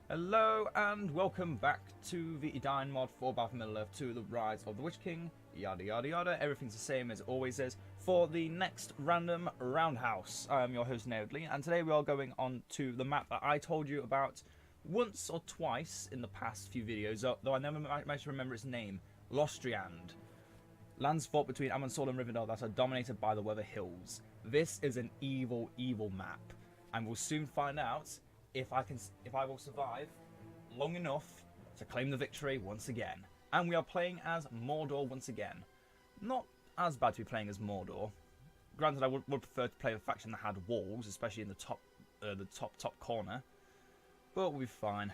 Hello and welcome back to the Edain mod for Battle for Middle-earth 2, The Rise of the Witch King, yada yada yada, everything's the same as it always is, for the next random Roundhouse. I am your host Neodly, and today we are going on to the map that I told you about once or twice in the past few videos, though I never managed to remember its name, Lostriand. Lands fought between Amansol and Rivendell that are dominated by the Weather Hills. This is an evil, evil map, and we'll soon find out if I will survive long enough to claim the victory once again. And we are playing as Mordor once again. Not as bad to be playing as Mordor. Granted, I would prefer to play a faction that had walls, especially in the top corner. But we'll be fine.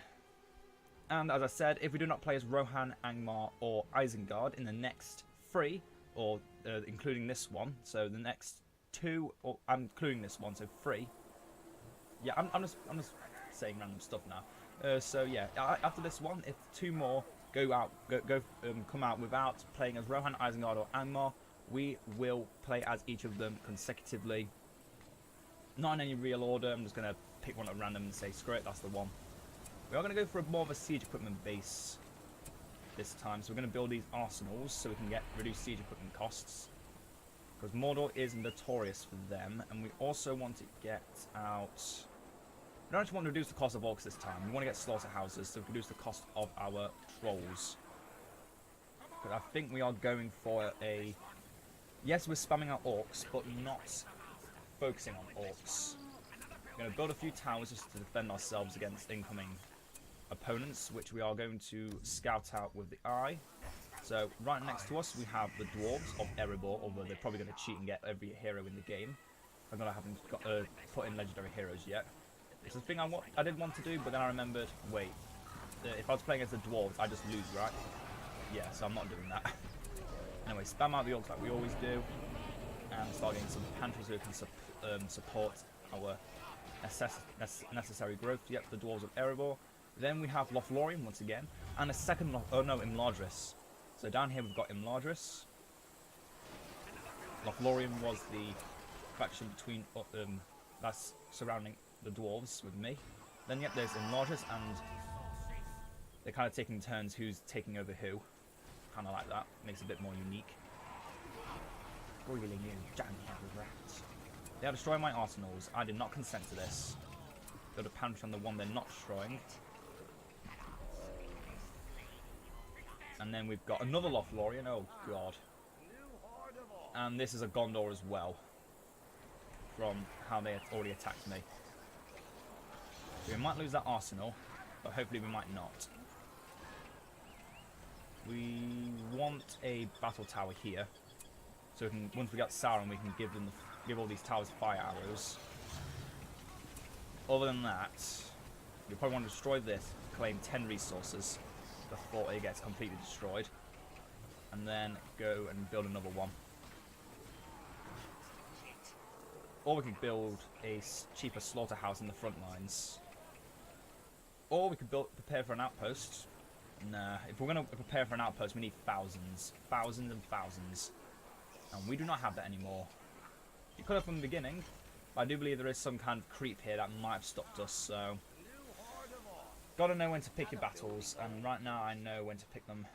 And as I said, if we do not play as Rohan, Angmar, or Isengard in the next three, or including this one, so the next two, or I'm including this one, so three. Yeah, I'm just saying random stuff now. So yeah, after this one, if two more come out without playing as Rohan, Isengard, or Angmar, we will play as each of them consecutively. Not in any real order. I'm just gonna pick one at random and say screw it, that's the one. We are gonna go for more of a siege equipment base this time. So we're gonna build these arsenals so we can get reduced siege equipment costs, because Mordor is notorious for them, and we also want to get out. We don't actually want to reduce the cost of orcs this time. We want to get slaughterhouses so we can reduce the cost of our trolls. But I think we are going for a... Yes, we're spamming out orcs, but not focusing on orcs. We're going to build a few towers just to defend ourselves against incoming opponents, which we are going to scout out with the eye. So right next to us we have the dwarves of Erebor, although they're probably going to cheat and get every hero in the game. I'm going to haven't got put in legendary heroes yet. It's a thing I did want to do, but then I remembered, wait, if I was playing against the dwarves, I just lose, right? Yeah, so I'm not doing that. Anyway, spam out the orcs like we always do, and start getting some pantries so we can support our necessary growth. Yep, the dwarves of Erebor. Then we have Lothlorien once again, and a second, Imladris. So down here we've got Imladris. Lothlorien was the faction between that's surrounding the dwarves with me. Then yep, there's Imladris, and they're kind of taking turns who's taking over who. Kind of like that. Makes it a bit more unique. Really new, jammy-headed rats. They are destroying my arsenals. I did not consent to this. Build a pantry on the one they're not destroying. And then we've got another Lothlorien. Oh god. And this is a Gondor as well, from how they had already attacked me. So we might lose that arsenal, but hopefully we might not. We want a battle tower here, so we can, once we get Sauron, we can give all these towers fire arrows. Other than that, we probably want to destroy this, claim 10 resources before it gets completely destroyed, and then go and build another one. Or we could build a cheaper slaughterhouse in the front lines. Or we could prepare for an outpost. Nah, if we're going to prepare for an outpost, we need thousands. Thousands and thousands. And we do not have that anymore. You could have from the beginning, but I do believe there is some kind of creep here that might have stopped us, so... Gotta know when to pick your battles, and right now I know when to pick them.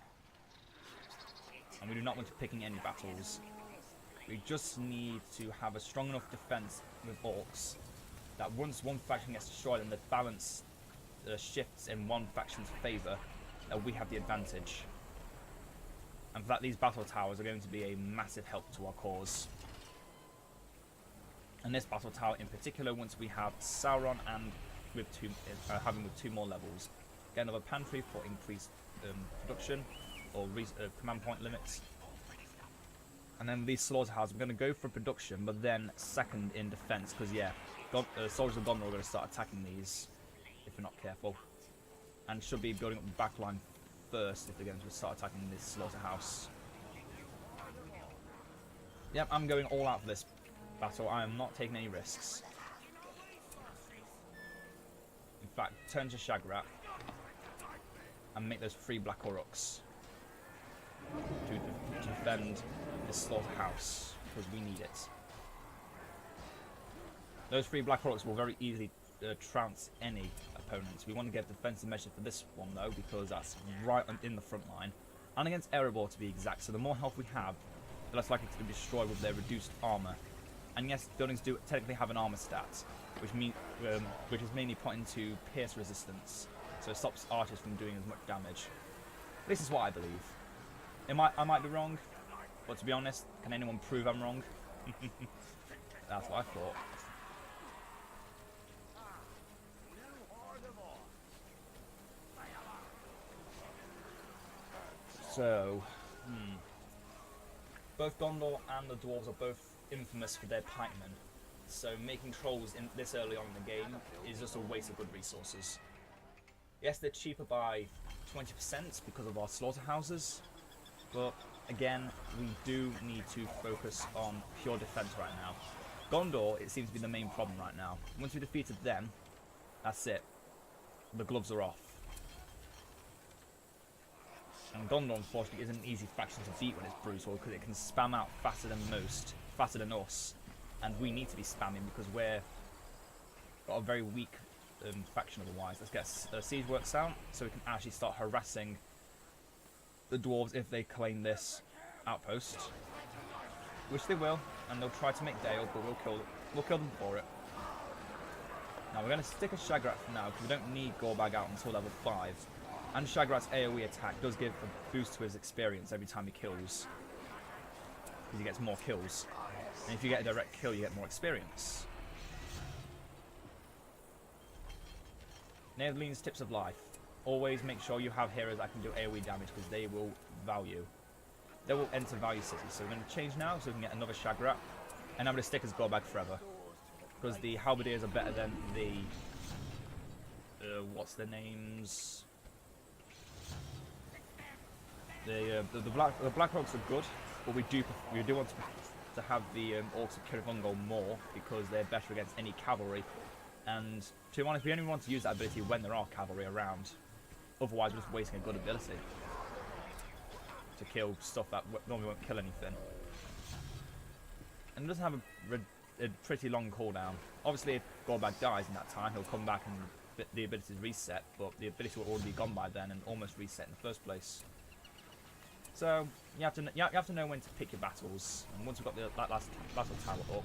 And we do not want to picking any battles. We just need to have a strong enough defense with orcs that once one faction gets destroyed and the balance shifts in one faction's favor, that we have the advantage. And for that, these battle towers are going to be a massive help to our cause. And this battle tower in particular, once we have Sauron and with having with two more levels, get another pantry for increased production or command point limits. And then these slaughterhouses, we're going to go for production, but then second in defense, because yeah, soldiers of Gondor are going to start attacking these if we're not careful, and should be building up the back line first if they're going to start attacking this slaughterhouse. Yep, I'm going all out for this battle. I am not taking any risks. In fact, turn to Shagrat and make those 3 Black Aurochs to defend this slaughterhouse, because we need it. Those 3 Black Aurochs will very easily trounce any opponents. We want to get defensive measure for this one though, because that's right in the front line. And against Erebor to be exact, so the more health we have, the less likely to be destroyed with their reduced armor. And yes, buildings do technically have an armor stat, which is mainly put into pierce resistance, so it stops archers from doing as much damage. This is what I believe. I might be wrong, but to be honest, can anyone prove I'm wrong? That's what I thought. So, both Gondor and the dwarves are both infamous for their pikemen. So making trolls in this early on in the game is just a waste of good resources. Yes, they're cheaper by 20% because of our slaughterhouses, but again, we do need to focus on pure defense right now. Gondor, it seems to be the main problem right now. Once we defeated them, that's it. The gloves are off. And Gondor, unfortunately, isn't an easy faction to beat when it's brutal, because it can spam out faster than most, faster than us. And we need to be spamming because we're got a very weak faction otherwise. Let's get siege works out so we can actually start harassing the dwarves if they claim this outpost, which they will, and they'll try to make Dale, but we'll kill them for it. Now we're going to stick a Shagrat for now because we don't need Gorbag out until level 5, and Shagrat's AoE attack does give a boost to his experience every time he kills, because he gets more kills. And if you get a direct kill, you get more experience. Naileen's tips of life. Always make sure you have heroes that can do AoE damage, because they will enter Value City. So we're going to change now so we can get another Shagrat. And I'm going to stick as Gorbag forever, because the Halberdiers are better than the... what's their names? The Blackhawks are good, but we do want to have the Orcs of Kirithungol more, because they're better against any cavalry. And to be honest, we only want to use that ability when there are cavalry around. Otherwise, we're just wasting a good ability to kill stuff that normally won't kill anything. And it doesn't have a pretty long cooldown. Obviously, if Gorbag dies in that time, he'll come back and the ability is reset, but the ability will already be gone by then and almost reset in the first place. So you have to know when to pick your battles. And once we've got that last battle tower up,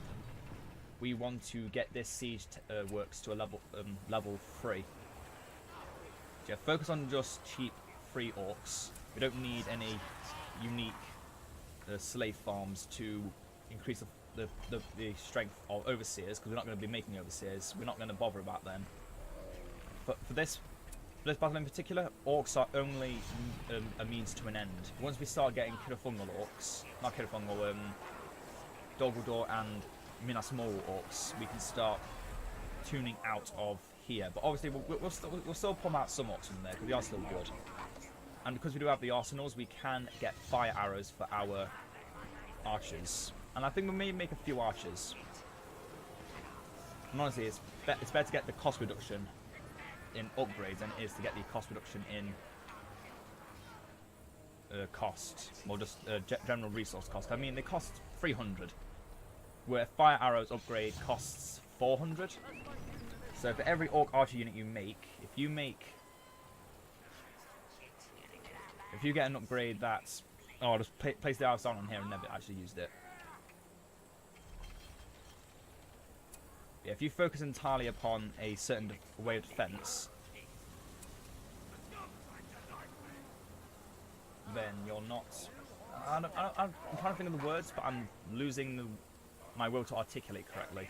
we want to get this siege works to a level 3. So yeah, focus on just cheap free orcs. We don't need any unique slave farms to increase the strength of overseers, because we're not going to be making overseers. We're not going to bother about them. But for this battle in particular, orcs are only a means to an end. Once we start getting Kirithungol orcs, not Kirithungol, Dol Guldur and Minas Morgul orcs, we can start tuning out of here. But obviously we'll still pump out some orcs from there, because they are still good. And because we do have the arsenals, we can get fire arrows for our archers. And I think we may make a few archers. And honestly, it's better to get the cost reduction in upgrades than it is to get the cost reduction in cost, or just general resource cost. I mean, they cost 300, where fire arrows upgrade costs 400. So for every orc archer unit you make, if you get an upgrade that's... Oh, just place the arrows on here and never actually used it. Yeah, if you focus entirely upon a certain way of defense, then you're not... I'm trying to think of the words, but I'm losing my will to articulate correctly.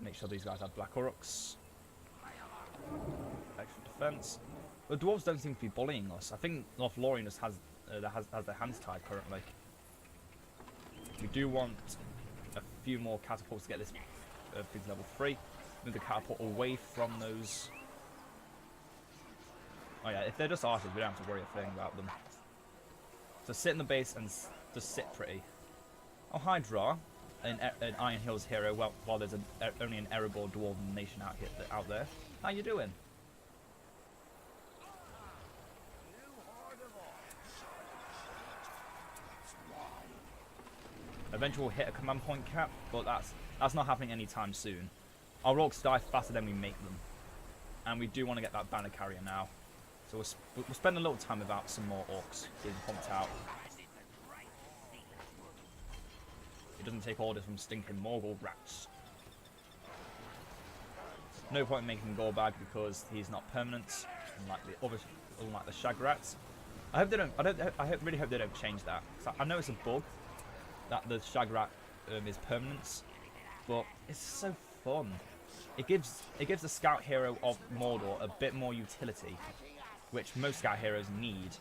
Make sure these guys have black orcs. Extra defense. The dwarves don't seem to be bullying us. I think Lothlorien just has their hands tied currently. We do want a few more catapults to get this thing to level 3. Move the catapult away from those. Oh yeah, if they're just archers, we don't have to worry a thing about them. So sit in the base and just sit pretty. Oh, hi, Dra, an Iron Hills hero. Well, while there's only an Erebor dwarven nation out there. How you doing? Eventually we'll hit a command point cap, but that's not happening anytime soon. Our orcs die faster than we make them. And we do want to get that banner carrier now. So we'll spend a little time without some more orcs being pumped out. He doesn't take orders from stinking Morgul rats. No point in making him go bag because he's not permanent, unlike the shag rats. I hope they don't. Really hope they don't change that. I know it's a bug that the shag rat is permanent, but it's so fun. It gives the scout hero of Mordor a bit more utility, which most scout heroes need,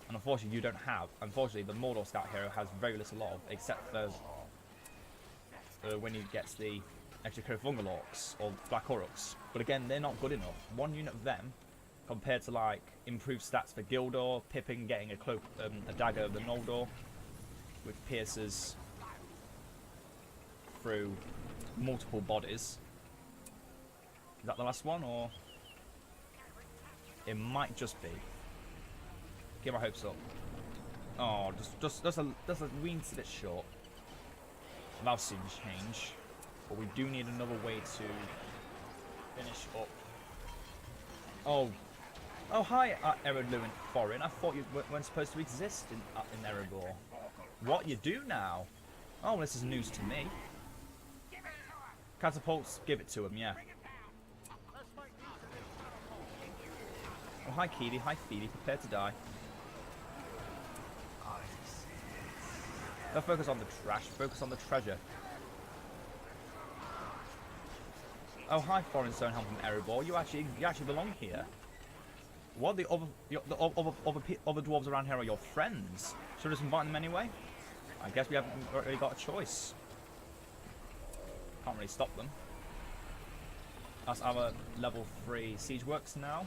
and unfortunately you don't have. Unfortunately, the Mordor scout hero has very little of, except for when he gets the extra Fungal Orcs or Black Orcs. But again, they're not good enough. One unit of them, compared to like improved stats for Gildor, Pippin getting a cloak, a dagger of the Noldor, which pierces through multiple bodies. Is that the last one, or it might just be? Keep my hopes up. Oh, just a weeny bit short. That'll soon change. But we do need another way to finish up. Oh, hi, Eredluin Foreign. I thought you weren't supposed to exist in Erebor. What, you do now? Oh, well, this is news to me. Catapults, give it to him, yeah. Oh, hi, Keely. Hi, Feely. Prepare to die. Don't focus on the trash. Focus on the treasure. Oh, hi, Foreign Stonehelm from Erebor. You actually belong here. What, the other dwarves around here are your friends? Should I just invite them anyway? I guess we haven't really got a choice. Can't really stop them. That's our level 3 siege works now.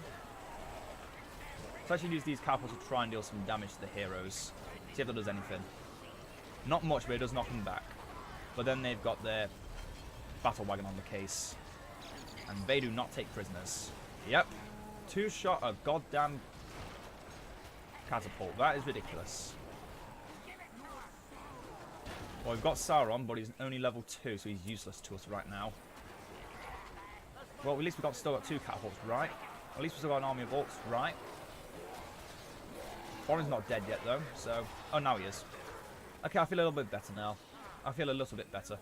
So I should use these catapults to try and deal some damage to the heroes. See if that does anything. Not much, but it does knock them back. But then they've got their battle wagon on the case. And they do not take prisoners. Yep. 2-shot a goddamn catapult. That is ridiculous. Well, we've got Sauron, but he's only level 2, so he's useless to us right now. Well, at least we've still got 2 catapults, right? At least we've still got an army of orcs, right? Foreign's not dead yet, though, so... Oh, now he is. Okay, I feel a little bit better now. I feel a little bit better.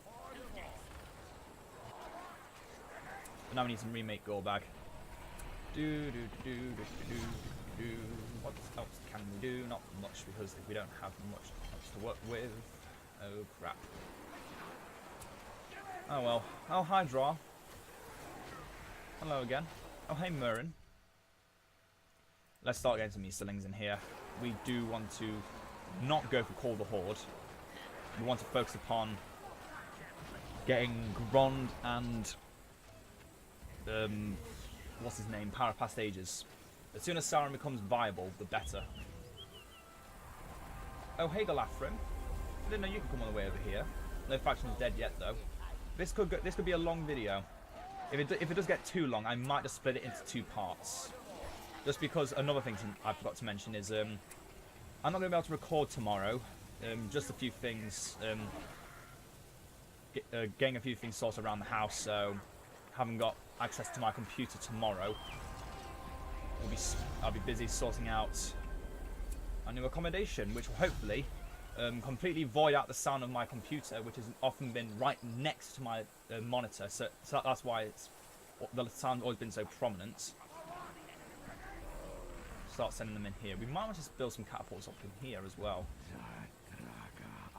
But now we need some remake Gorbag. What else can we do? Not much, because we don't have much to work with. Oh, crap. Oh, well. Oh, hi, Draw. Hello again. Oh, hey, Murin. Let's start getting some Easterlings in here. We do want to not go for Call the Horde. We want to focus upon getting Grond and what's his name? Power Past Ages. As soon as Sauron becomes viable, the better. Oh, hey, Galafrim. I didn't know you could come all the way over here. No faction's dead yet, though. This could be a long video. If it does get too long, I might just split it into 2 parts. Just because another thing I forgot to mention is I'm not going to be able to record tomorrow. Just a few things. Getting a few things sorted around the house, so haven't got access to my computer tomorrow. I'll be busy sorting out a new accommodation, which will hopefully completely void out the sound of my computer, which has often been right next to my monitor. So that's why the sound's always been so prominent. Start sending them in here. We might want to just build some catapults up in here as well.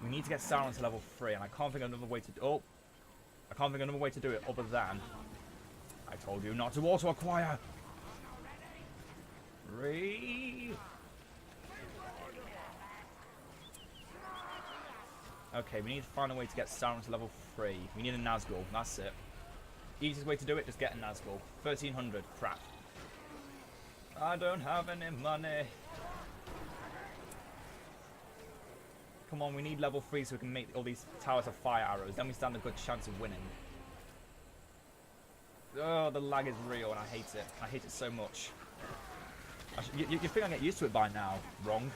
We need to get Sauron to level 3, and I can't think of another way to do it other than I told you not to auto-acquire. 3. Okay, we need to find a way to get Sauron to level 3. We need a Nazgul. That's it. Easiest way to do it, just get a Nazgul. 1300. Crap. I don't have any money. Come on, we need level 3 so we can make all these towers of fire arrows. Then we stand a good chance of winning. Oh, the lag is real and I hate it. I hate it so much. You think I get used to it by now? Wrong.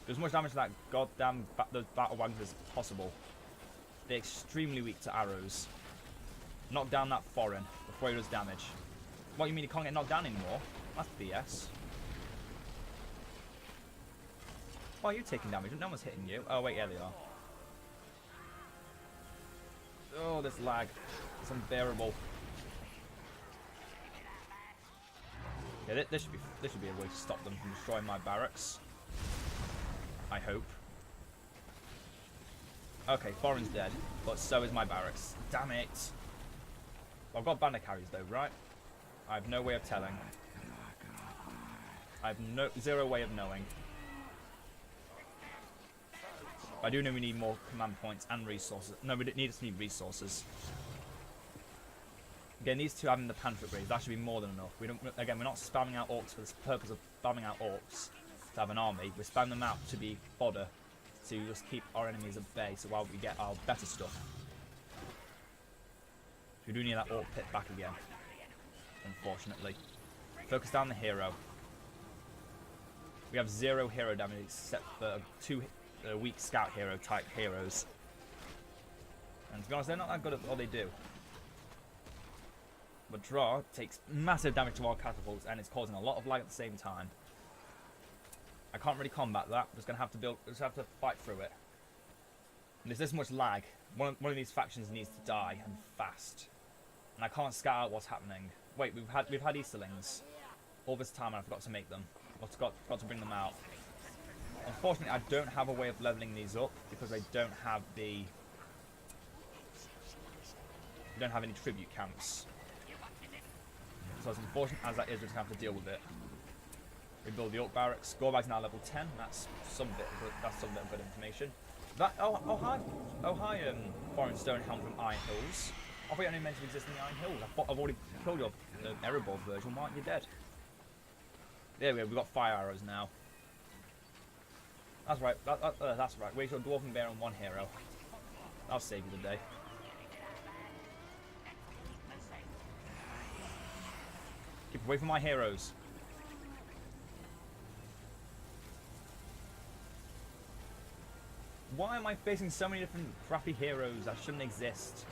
Do as much damage to that goddamn those battle wagons as possible. They're extremely weak to arrows. Knock down that foreign before he does damage. What, you mean he can't get knocked down anymore? That's BS. Why are you taking damage? No one's hitting you. Oh wait, yeah they are. Oh, this lag. It's unbearable. Yeah, this should be a way to stop them from destroying my barracks. I hope. Okay, foreign's dead, but so is my barracks. Damn it! Well, I've got banner carries though, right? I have no way of telling. I have zero way of knowing. I do know we need more command points and resources. No, we need resources. Again, these two having the panther upgrades, that should be more than enough. Again, we're not spamming out orcs for the purpose of spamming out orcs to have an army. We're spamming them out to be fodder, to just keep our enemies at bay, so while we get our better stuff. We do need that orc pit back again, unfortunately. Focus down the hero. We have 0 hero damage except for 2 weak scout hero type heroes. And to be honest, they're not that good at what they do. But draw takes massive damage to our catapults and it's causing a lot of lag at the same time. I can't really combat that. I'm just gonna have to fight through it. And there's this much lag. One of these factions needs to die and fast. And I can't scout out what's happening. Wait, we've had Easterlings all this time and I forgot to make them. I forgot to bring them out. Unfortunately, I don't have a way of leveling these up because I don't have any tribute camps. So as unfortunate as that is, we're just going to have to deal with it. We build the Orc Barracks. Gorbag's now level 10. That's some bit of good information. Hi, Foreign Stone Helm from Iron Hills. I thought you only meant to exist in the Iron Hills. I thought I've already killed your Erebor version. Why aren't you dead? There we go. We've got fire arrows now. That's right. That's right. Wait, your Dwarven Bear and 1 hero. I'll save you the day. Keep away from my heroes. Why am I facing so many different crappy heroes that shouldn't exist?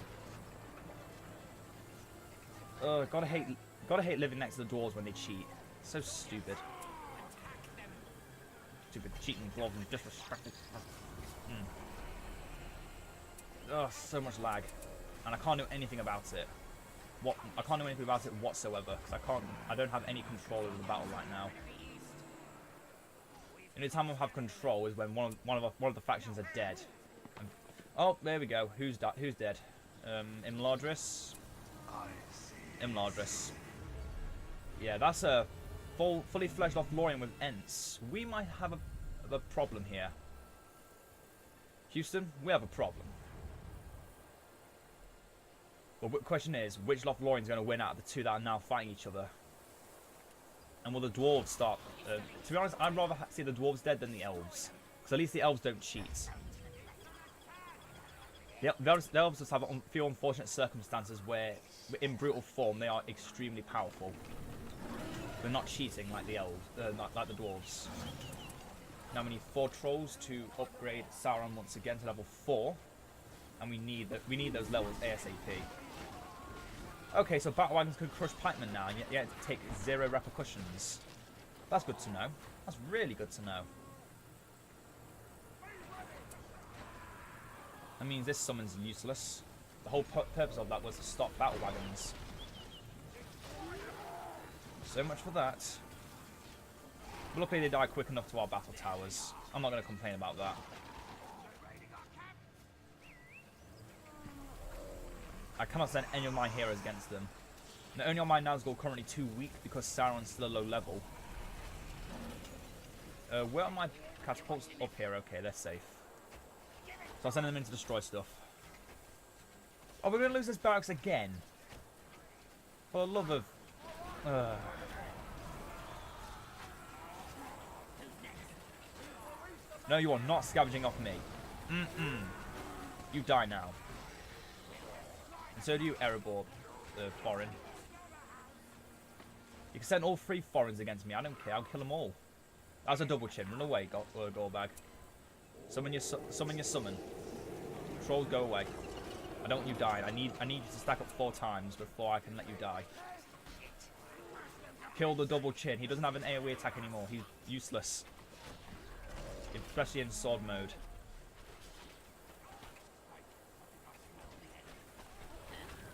Ugh, gotta hate living next to the dwarves when they cheat. So stupid. Stupid cheating dwarves and disrespectful. Ugh, so much lag, and I can't do anything about it. I can't do anything about it whatsoever because I don't have any control over the battle right now. The only time I have control is when one of the factions are dead. Oh, there we go. Who's dead? Imladris. Imladris. Yeah, that's a fully fledged Lothlorien with Ents. We might have a problem here. Houston, we have a problem. Well, the question is, which Lothlorien is going to win out of the two that are now fighting each other? And will the dwarves start? To be honest, I'd rather see the dwarves dead than the elves, because at least the elves don't cheat. The elves just have a few unfortunate circumstances where, in brutal form, they are extremely powerful. They're not cheating like the elves, like the dwarves. Now we need 4 trolls to upgrade Sauron once again to level 4, and we need those levels ASAP. Okay, so battle wagons can crush pikemen now, and yet take 0 repercussions. That's good to know. That's really good to know. That means this summon's useless. The whole purpose of that was to stop battle wagons. So much for that. But luckily they die quick enough to our battle towers. I'm not going to complain about that. I cannot send any of my heroes against them. Not only are my Nazgul currently too weak because Sauron's still a low level. Where are my catapults? Up here, okay, they're safe. So I'll send them in to destroy stuff. Oh, we're going to lose this barracks again? For the love of... No, you are not scavenging off me. You die now. And so do you, Erebor, foreign. You can send all 3 foreigns against me. I don't care. I'll kill them all. That's a double chin. Run away, Goldbag. Summon your summon. Trolls, go away. I don't want you dying. I need you to stack up 4 times before I can let you die. Kill the double chin. He doesn't have an AoE attack anymore. He's useless. Especially in sword mode.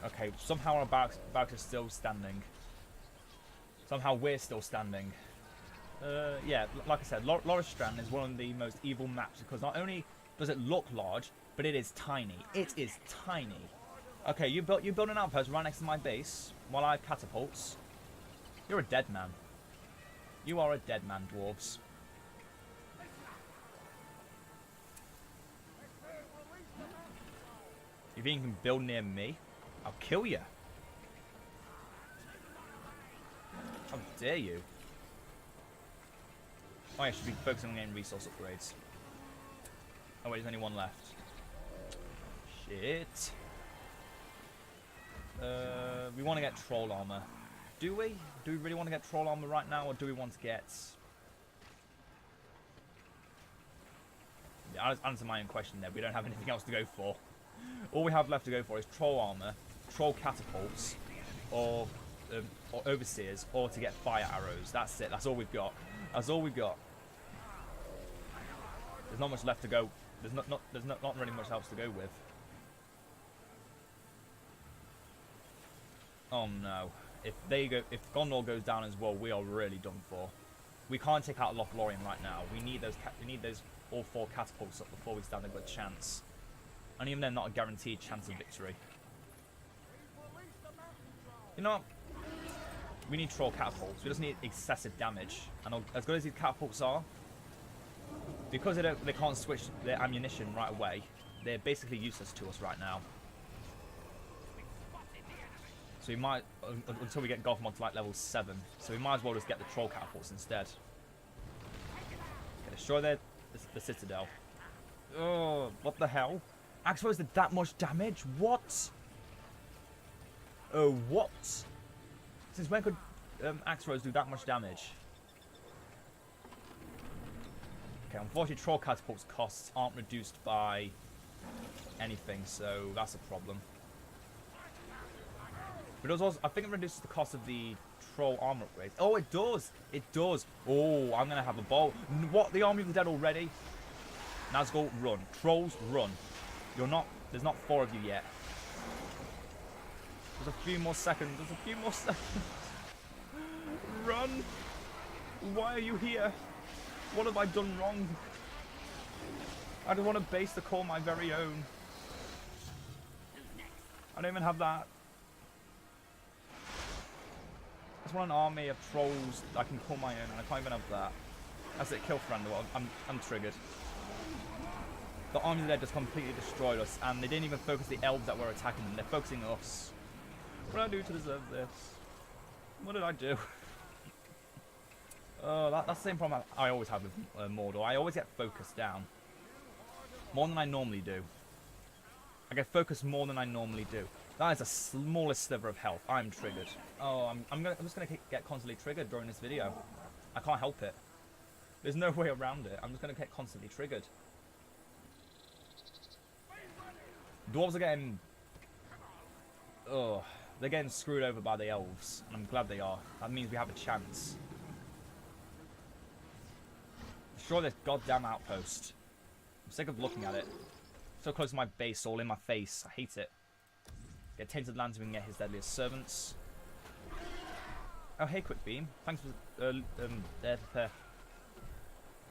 Okay, somehow our backs are still standing. Somehow we're still standing. Yeah, like I said, Loristran is one of the most evil maps because not only does it look large, but it is tiny. It is tiny. Okay, you built an outpost right next to my base while I have catapults. You're a dead man. You are a dead man, dwarves. If you can build near me, I'll kill you. How dare you? Oh, I should be focusing on getting resource upgrades. Oh wait, there's only one left. Shit. We want to get troll armor. Do we? Do we really want to get troll armor right now, or do we want to get... Yeah, I'll answer my own question there. We don't have anything else to go for. All we have left to go for is troll armor, troll catapults, or overseers, or to get fire arrows. That's it. That's all we've got. That's all we've got. There's not much left to go. There's not really much else to go with. Oh no! If Gondor goes down as well, we are really done for. We can't take out Lothlorien right now. We need those all 4 catapults up before we stand a good chance. And even then, not a guaranteed chance of victory. You know what? We need troll catapults. We just need excessive damage. And as good as these catapults are, because they can't switch their ammunition right away, they're basically useless to us right now. So we might, until we get Gothmog to like level 7, so we might as well just get the troll catapults instead. Okay, destroy the citadel. Oh, what the hell? Axe Rose did that much damage? What? Oh, what? Since when could Axe Rose do that much damage? Okay, unfortunately, troll catapults costs aren't reduced by anything, so that's a problem. But it was also, I think it reduces the cost of the troll armor upgrades. Oh, it does! It does! Oh, I'm gonna have a ball. What? The Army of the Dead already? Nazgul, run. Trolls, run. There's not 4 of you yet. There's a few more seconds. There's a few more seconds. Run! Why are you here? What have I done wrong? I just want a base to call my very own. I don't even have that. I just want an army of trolls that I can call my own, and I can't even have that. That's it, kill Thranduil. I'm triggered. The Army of the Dead just completely destroyed us, and they didn't even focus the elves that were attacking them. They're focusing us. What did I do to deserve this? What did I do? That's the same problem I always have with Mordor. I always get focused down. More than I normally do. I get focused more than I normally do. That is the smallest sliver of health. I'm triggered. Oh, I'm just gonna get constantly triggered during this video. I can't help it. There's no way around it. I'm just gonna get constantly triggered. Dwarves are getting... they're getting screwed over by the elves. And I'm glad they are. That means we have a chance. Destroy this goddamn outpost. I'm sick of looking at it. So close to my base, all in my face. I hate it. Get Tainted Lands so we can get his deadliest servants. Oh, hey, Quick Beam. Thanks for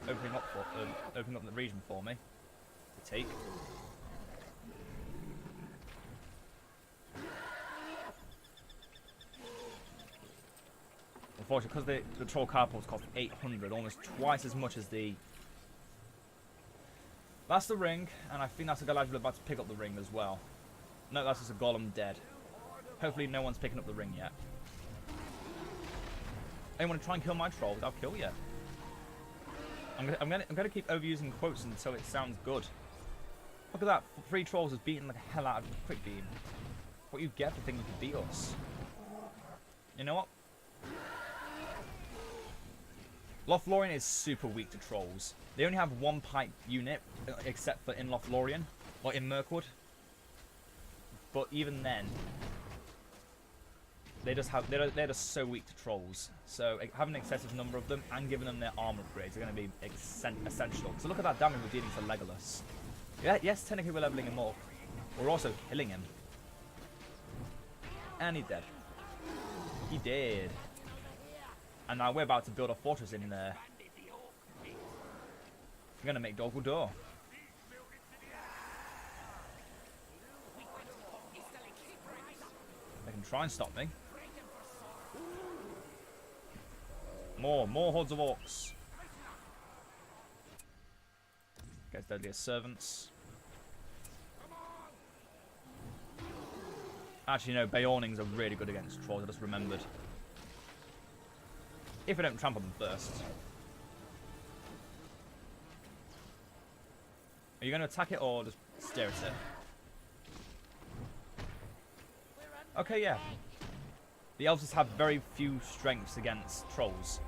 opening up the region for me to take. Unfortunately, because the troll catapults cost 800, almost twice as much as the... That's the ring, and I think that's a Galadriel about to pick up the ring as well. No, that's just a golem dead. Hopefully no one's picking up the ring yet. Hey, you want to try and kill my trolls? I'll kill you. I'm gonna keep overusing quotes until it sounds good. Look at that, 3 trolls has beaten the hell out of Quick Beam. What you get for thinking you can beat us. You know what? Lothlorien is super weak to trolls. They only have one pike unit, except for in Lothlorien, or in Mirkwood. But even then, they're just so weak to trolls. So having an excessive number of them and giving them their armor upgrades are going to be essential. So look at that damage we're dealing to Legolas. Yeah, yes, technically we're leveling him up. We're also killing him. And he's dead. He did. And now we're about to build a fortress in there. We're going to make Dol Guldur. They can try and stop me. More hordes of orcs. Guys, deadliest servants. Actually, no, Beornings are really good against trolls, I just remembered. If I don't trample them first. Are you going to attack it or just stare at it? Okay, yeah. The elves just have very few strengths against trolls.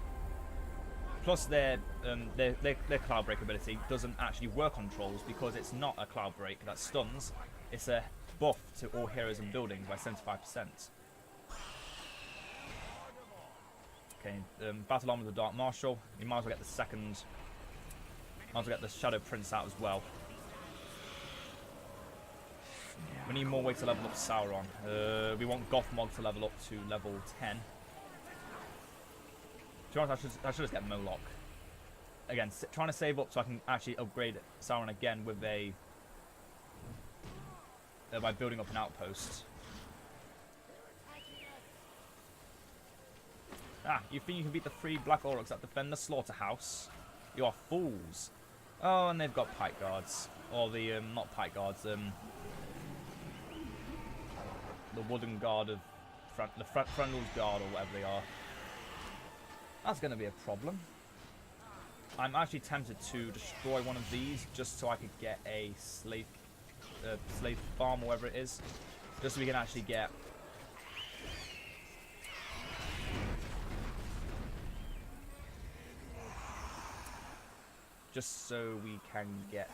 Plus, their Cloudbreak ability doesn't actually work on trolls because it's not a Cloudbreak that stuns. It's a buff to all heroes and buildings by 75%. Okay, battle armor with the Dark Marshal. You might as well get the second. Might as well get the Shadow Prince out as well. We need more ways to level up Sauron. We want Gothmog to level up to level 10. To be honest, I should just get Moloch. Again, trying to save up so I can actually upgrade Sauron again with a... by building up an outpost. Ah, you think you can beat the 3 Black Aurochs that defend the Slaughterhouse? You are fools. Oh, and they've got Pike Guards. Or the, not Pike Guards, the Wooden Guard of... the Frendal's Guard, or whatever they are. That's going to be a problem. I'm actually tempted to destroy one of these just so I could get a slave farm, or whatever it is. Just so we can actually get... just so we can get...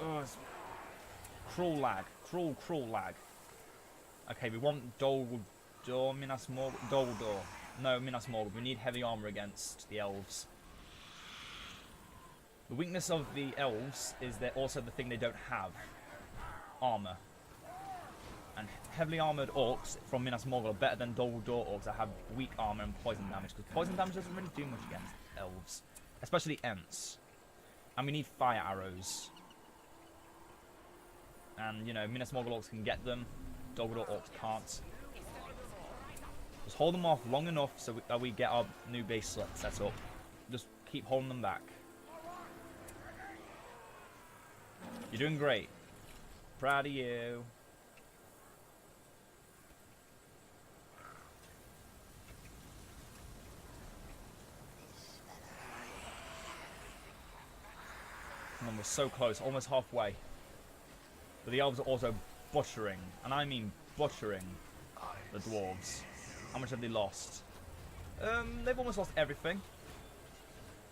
oh, it's... cruel lag. Cruel lag. Okay, we want Dol Guldur, Minas Morgul... Dol Guldur. No, Minas Morgul. We need heavy armor against the elves. The weakness of the elves is they're also the thing they don't have. Armor. And heavily armored orcs from Minas Morgul are better than Dol Guldur orcs that have weak armor and poison damage, because poison damage doesn't really do much against elves. Especially Ents. And we need fire arrows. And, you know, Minas Morgul orcs can get them. Dol Guldur orcs can't. Just hold them off long enough so that we get our new base set up. Just keep holding them back. You're doing great. Proud of you. And we're so close, almost halfway. But the elves are also butchering, and I mean butchering, the dwarves. How much have they lost? They've almost lost everything.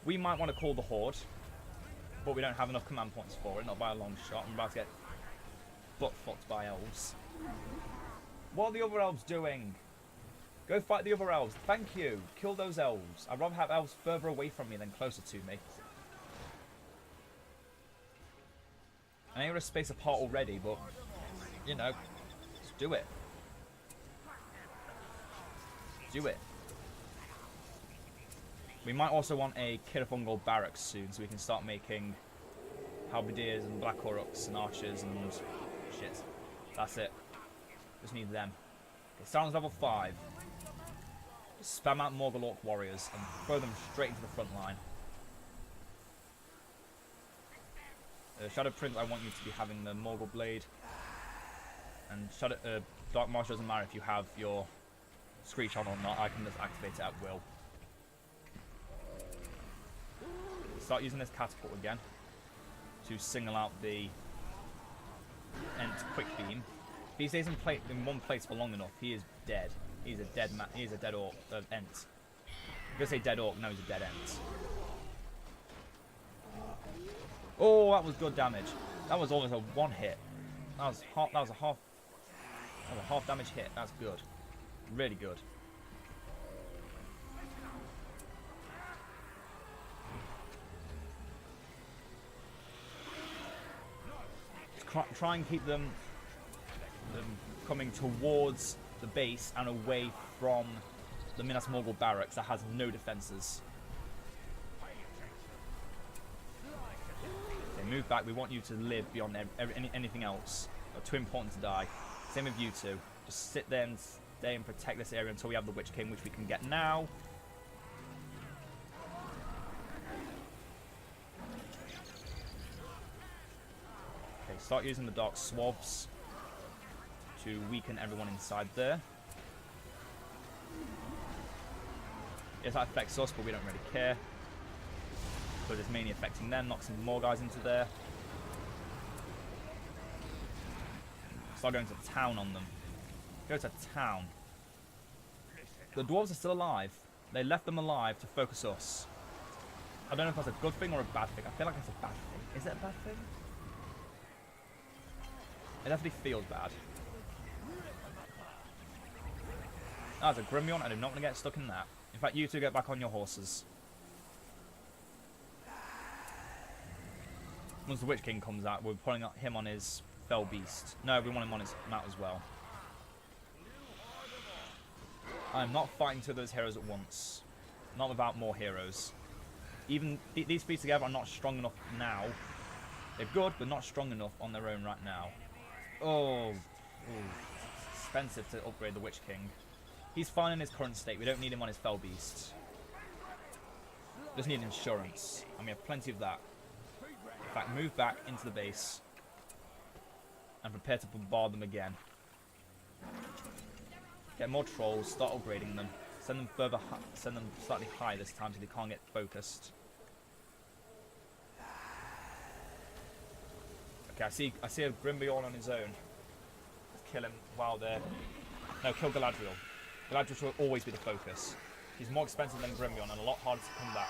We might want to call the Horde, but we don't have enough command points for it, not by a long shot. I'm about to get butt-fucked by elves. What are the other elves doing? Go fight the other elves. Thank you. Kill those elves. I'd rather have elves further away from me than closer to me. I know we're a space apart already, but, you know, just do it. Do it. We might also want a Kirithungol barracks soon, so we can start making halberdiers and Black Aurochs and archers and shit. That's it. Just need them. Okay, Sauron's level 5. Just spam out Morgul Orc warriors and throw them straight into the front line. Shadow Prince, I want you to be having the Morgul Blade. And Dark Marshal doesn't matter if you have your Screech on or not, I can just activate it at will. Start using this catapult again to single out the Ent quick beam. If he stays in one place for long enough, he is dead. He's a dead man. He's a dead Ent. I'm gonna say dead orc. No, he's a dead end. Oh, that was good damage. That was almost a one hit. That was a half damage hit. That's good. Really good. Try and keep them coming towards the base and away from the Minas Morgul barracks that has no defences. Okay, move back. We want you to live beyond anything else. You're too important to die. Same with you two. Just sit there and stay and protect this area until we have the Witch King, which we can get now. Okay, start using the Dark Swabs to weaken everyone inside there. Yes, that affects us, but we don't really care. But it's mainly affecting them. Knock some more guys into there. Start going to town on them. Go to town. The dwarves are still alive. They left them alive to focus us. I don't know if that's a good thing or a bad thing. I feel like it's a bad thing. Is it a bad thing? It definitely feels bad. That's a Grimion. I do not want to get stuck in that. In fact, you two get back on your horses. Once the Witch King comes out, we're putting him on his Fell Beast. No, we want him on his mount as well. I am not fighting two of those heroes at once. Not without more heroes. Even these three together are not strong enough now. They're good, but not strong enough on their own right now. Oh, it's expensive to upgrade the Witch King. He's fine in his current state. We don't need him on his Fell Beast. Just need insurance, and we have plenty of that. In fact, move back into the base and prepare to bombard them again. Get more trolls, start upgrading them. Send them further, send them slightly high this time so they can't get focused. Okay, I see a Grimbeorn on his own. Let's kill him while they're... No, kill Galadriel. Galadriel will always be the focus. He's more expensive than Grimbeorn and a lot harder to come back.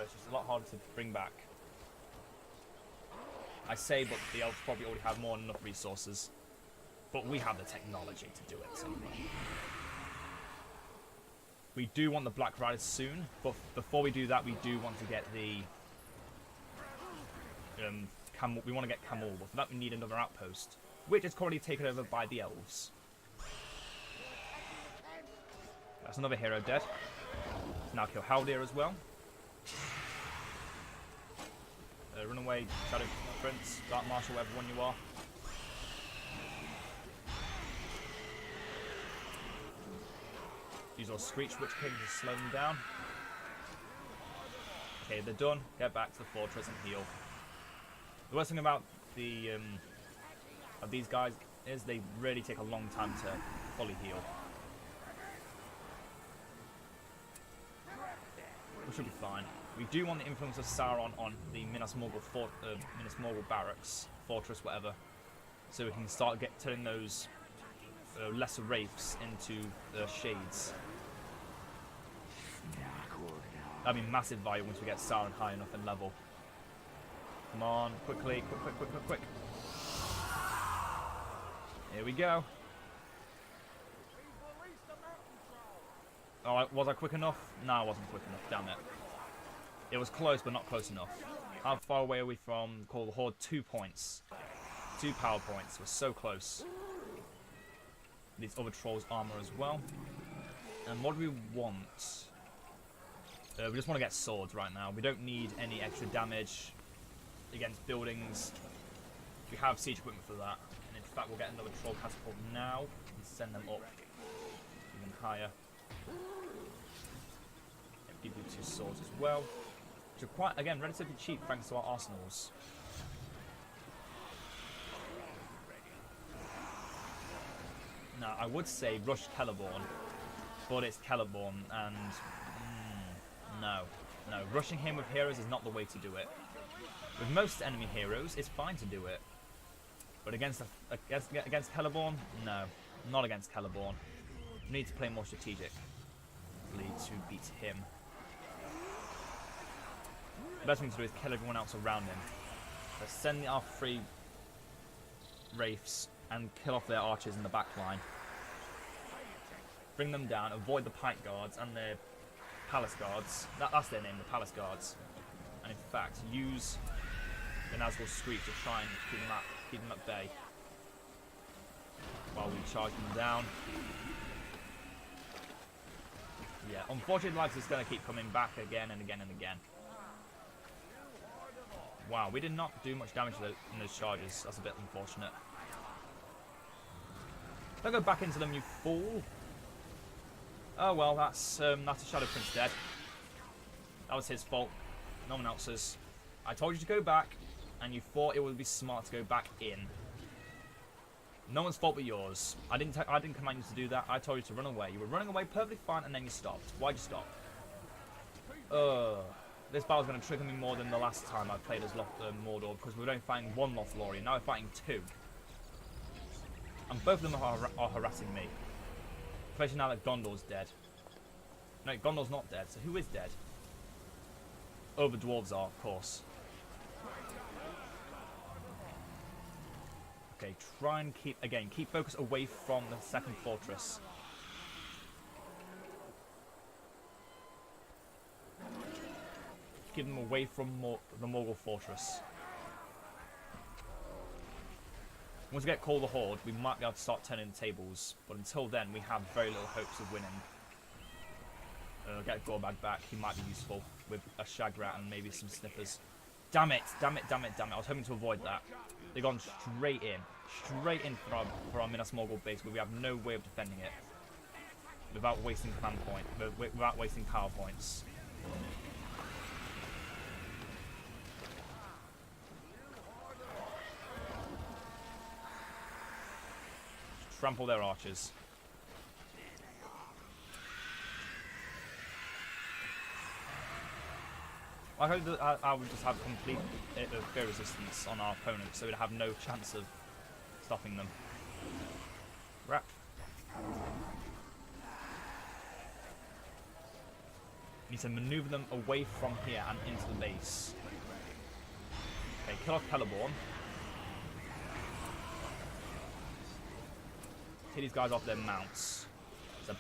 It's just a lot harder to bring back. I say, but the elves probably already have more than enough resources. But we have the technology to do it. So. We do want the Black Riders soon, but before we do that, we do want to get the... we want to get Camul, but for that we need another outpost, which is currently taken over by the Elves. That's another hero dead. Let's now kill Haldir as well. Run away, Shadow Prince, Dark Marshal, whatever one you are. Use our Screech Witch King to slow them down. Okay, they're done. Get back to the fortress and heal. The worst thing about the of these guys is they really take a long time to fully heal. We should be fine. We do want the influence of Sauron on the Minas Morgul barracks, fortress, whatever, so we can start turning those lesser wraiths into shades. That'd be massive value once we get Sauron high enough in level. Come on, quickly, quick. Here we go. Oh, was I quick enough? No, I wasn't quick enough, damn it. It was close, but not close enough. How far away are we from Call the Horde? 2 points. 2 power points. We're so close. These other trolls' armor as well. And what do we want? We just want to get swords right now. We don't need any extra damage against buildings. We have siege equipment for that. And in fact, we'll get another troll catapult now and send them up even higher. Give you 2 swords as well, which are quite, again, relatively cheap thanks to our arsenals. Now, I would say rush Celeborn, but it's Celeborn, and no. Rushing him with heroes is not the way to do it. With most enemy heroes, it's fine to do it, but against Celeborn, no, not against Celeborn. We need to play more strategically to beat him. the best thing to do is kill everyone else around him. So send our 3 wraiths and kill off their archers in the back line. Bring them down, avoid the pike guards and their palace guards. That's their name, the palace guards. And in fact, use the Nazgul Screech to try and keep them at bay while we charge them down. Yeah, unfortunately, the lags is going to keep coming back again and again and again. Wow, we did not do much damage in those charges. That's a bit unfortunate. Don't go back into them, you fool. Oh well, that's a Shadow Prince dead. That was his fault. No one else's. I told you to go back, and you thought it would be smart to go back in. No one's fault but yours. I didn't command you to do that. I told you to run away. You were running away perfectly fine, and then you stopped. Why'd you stop? This battle's going to trigger me more than the last time I played as Mordor, because we were only fighting 1 Lothlorien. Now we're fighting 2. And both of them are harassing me. Especially now that Gondor's dead. No, Gondor's not dead, so who is dead? Oh, the dwarves are, of course. Okay, try and keep focus away from the second fortress. Keep them away from the Morgul fortress. Once we get Call the Horde, we might be able to start turning the tables, but until then, we have very little hopes of winning. Get Gorbag back, he might be useful with a Shagrat and maybe some Sniffers. Damn it, damn it, damn it, damn it. I was hoping to avoid that. They've gone straight in for our Minas Morgul base, where we have no way of defending it without wasting command point, without wasting power points. Trample their archers. I hope that I would just have complete fear resistance on our opponents, so we'd have no chance of stopping them. Crap. Need to maneuver them away from here and into the base. Okay, kill off Celeborn. Take these guys off their mounts. It's a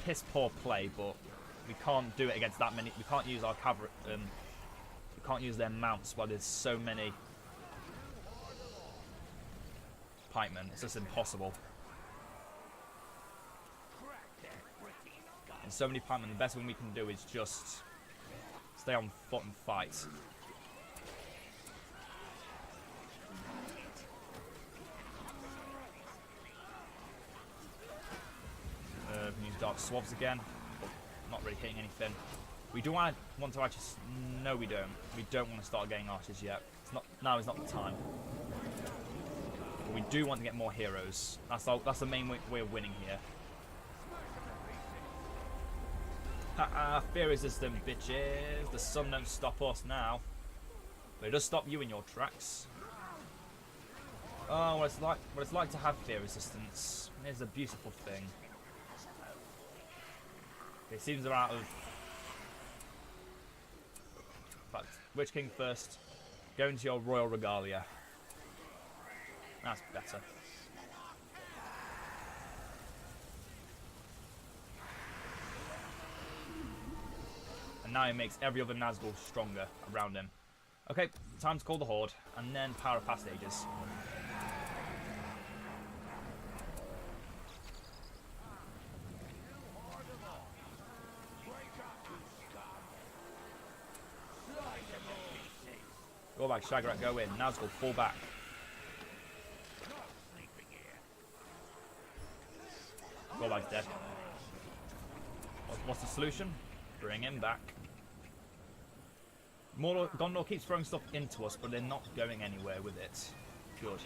piss poor play, but we can't do it against that many. We can't use our cavalry. We can't use their mounts while there's so many pikemen. It's just impossible. And so many pikemen. The best thing we can do is just stay on foot and fight. We can use Dark Swabs again. Not really hitting anything. We do want to actually... No, we don't. We don't want to start getting archers yet. Now is not the time. But we do want to get more heroes. That's the main way of winning here. Fear resistant, bitches. The sun don't stop us now. But it does stop you in your tracks. Oh, what it's like to have fear resistance. It's a beautiful thing. It seems they're out of... In fact, Witch King first. Go into your Royal Regalia. That's better. And now he makes every other Nazgul stronger around him. Okay, time to call the Horde, and then Power of Past Ages. Go back, Shagrat, go in. Nazgul, fall back. Gorbag's dead. What's the solution? Bring him back. Gondor keeps throwing stuff into us, but they're not going anywhere with it. Good.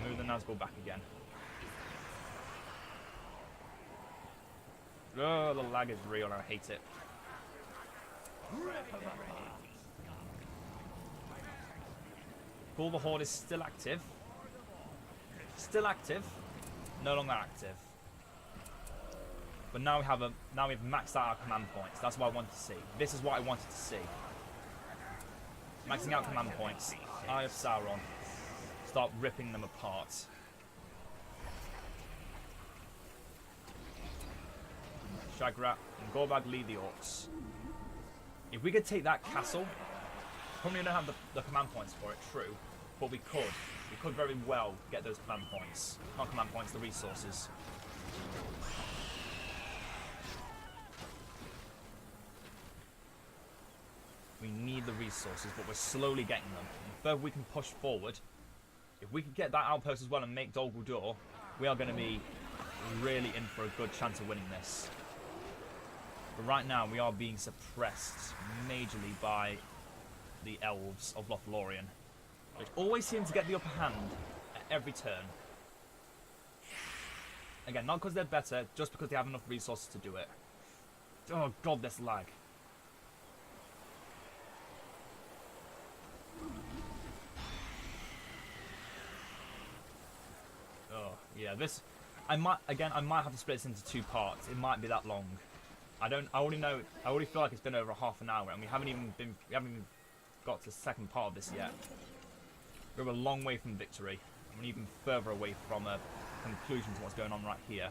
Move the Nazgul back again. Oh, the lag is real and I hate it. Call the Horde is still active. Still active. No longer active. But now we have maxed out our command points. That's what I wanted to see. This is what I wanted to see. Maxing out command points. Eye of Sauron. Start ripping them apart. Shagrat and Gorbag lead the orcs. If we could take that castle, probably don't have the command points for it, true, but we could. We could very well get those command points. Not command points, the resources. We need the resources, but we're slowly getting them. The further we can push forward, if we could get that outpost as well and make Dol Guldur, we are going to be really in for a good chance of winning this. But right now, we are being suppressed majorly by the Elves of Lothlorien, which always seem to get the upper hand at every turn. Again, not because they're better, just because they have enough resources to do it. Oh god, this lag. Oh, yeah, this... I might have to split this into 2 parts. It might be that long. I already feel like it's been over half an hour, and we haven't even got to the second part of this yet. We're a long way from victory. We're even further away from a conclusion to what's going on right here.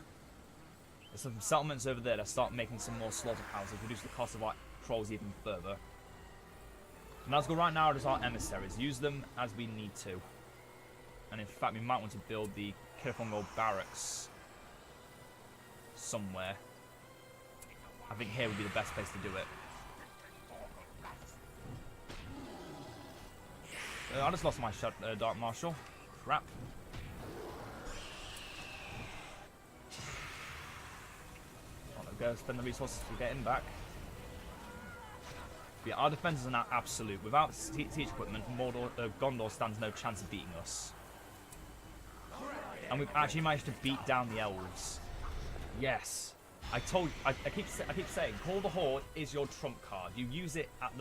There's some settlements over there that start making some more slaughterhouses, reduce the cost of our trolls even further. Nazgul right now are just our emissaries. Use them as we need to. And in fact, we might want to build the Kirfungol barracks somewhere. I think here would be the best place to do it. I just lost my Dark Marshal. Crap. I'll go spend the resources to get him back. But yeah, our defense is an absolute. Without siege equipment, Gondor stands no chance of beating us. And we've actually managed to beat down the elves. Yes. I keep saying, Call the Horde is your trump card. You use it at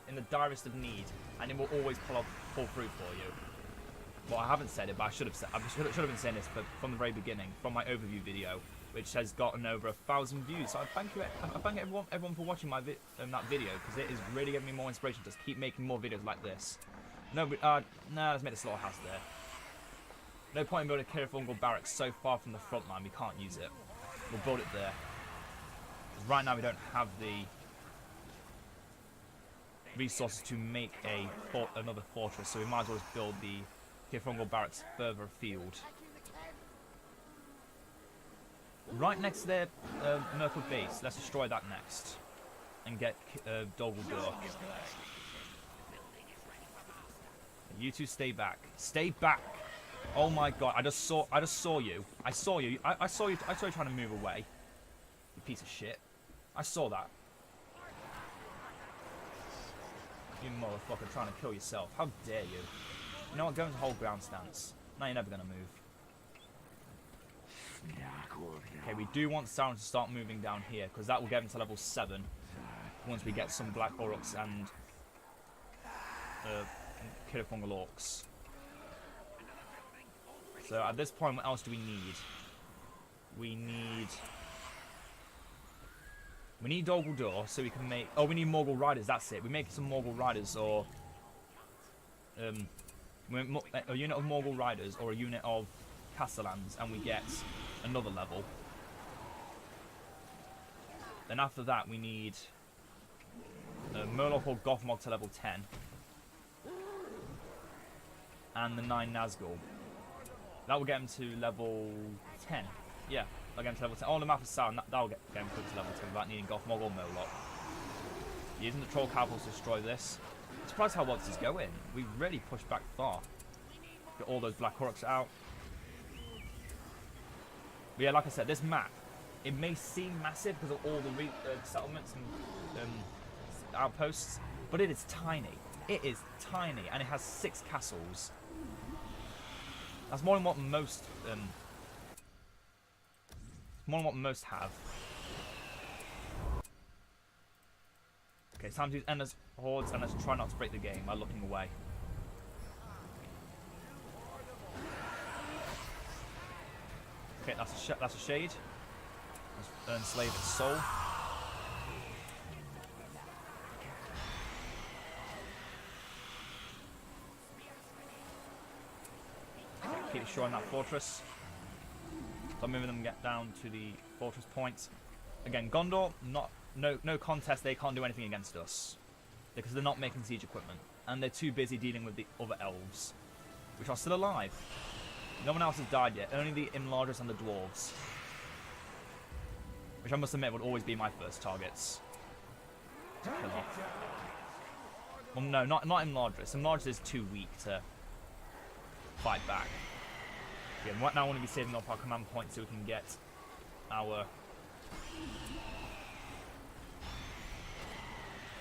in the direst of need, and it will always pull through for you. Well, I haven't said it, but I should have been saying this from the very beginning, from my overview video, which has gotten over 1,000 views. So I thank everyone for watching that video, because it is really giving me more inspiration to just keep making more videos like this. No, let's make the slaughterhouse there. No point in building a Kirfungol barracks so far from the front line, we can't use it. We'll build it there. Right now we don't have the resources to make another fortress, so we might as well just build the Kirfungol barracks further afield. Right next to their Merkle base, let's destroy that next and get Dol Guldur. You two stay back. Stay back. Oh my god! I just saw you. I saw you trying to move away. You piece of shit. I saw that. You motherfucker trying to kill yourself. How dare you? You know what? Go into hold ground stance. Now you're never gonna move. Okay, we do want Sauron to start moving down here, because that will get him to level 7 once we get some Black Orcs and Kirfungol Orcs. So at this point, what else do we need? We need Dol Guldur, so we can make... Oh, we need Morgul Riders, that's it. We make some Morgul Riders, or... a unit of Morgul Riders, or a unit of Castellans, and we get another level. Then after that, we need... Murloc or Gothmog to level 10. And the 9 Nazgul. That will get him to level 10. Yeah, that'll get him to level 10. Oh, the map is Sauron. That'll get him to level 10 without needing Gothmog or Murloc. Using the Troll Cavalry to destroy this. I'm surprised how well this is going. We've really pushed back far. Get all those Black Orcs out. But yeah, like I said, this map, it may seem massive because of all the settlements and outposts, but it is tiny. It is tiny, and it has 6 castles. That's more than what most have. Okay, it's time to use Endless Hordes, and let's try not to break the game by looking away. Okay, that's a shade. Let's enslave its soul. Okay, keep destroying that fortress. So I'm moving them get down to the fortress point. Again, Gondor, no contest. They can't do anything against us because they're not making siege equipment, and they're too busy dealing with the other elves, which are still alive. No one else has died yet. Only the enlargers and the dwarves, which I must admit would always be my first targets to kill off. Well, no, not enlargers. Enlargers is too weak to fight back. Yeah, right now I want to be saving up our command point so we can get our...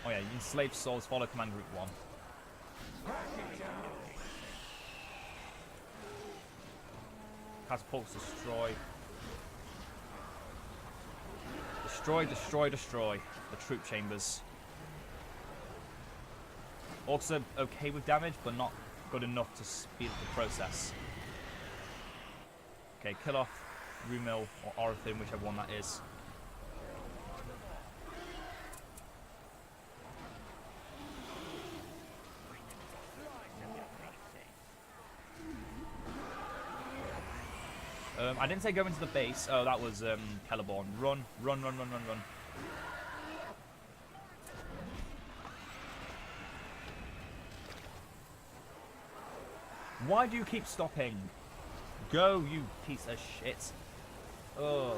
Oh yeah, enslaved souls, follow command group 1. Catapults, destroy. Destroy, destroy, destroy. The troop chambers. Orcs are okay with damage, but not good enough to speed up the process. Okay, kill off Rumil or Orathin, whichever one that is. I didn't say go into the base. Oh, that was Celeborn. Run, run, run, run, run, run. Why do you keep stopping? Go, you piece of shit. Oh.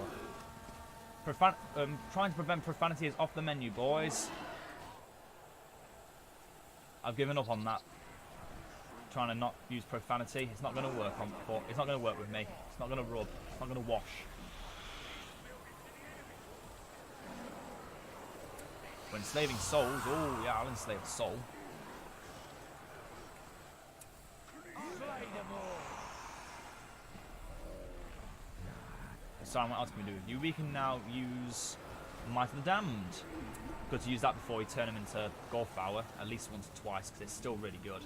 Trying to prevent profanity is off the menu, boys. I've given up on that. Trying to not use profanity. It's not going to work it's not going to work with me. It's not going to rub. It's not going to wash. When enslaving souls, oh yeah, I'll enslave a soul. So what else can we do? We can now use Might of the Damned. Good to use that before we turn him into Gorfauer, at least once or twice, because it's still really good.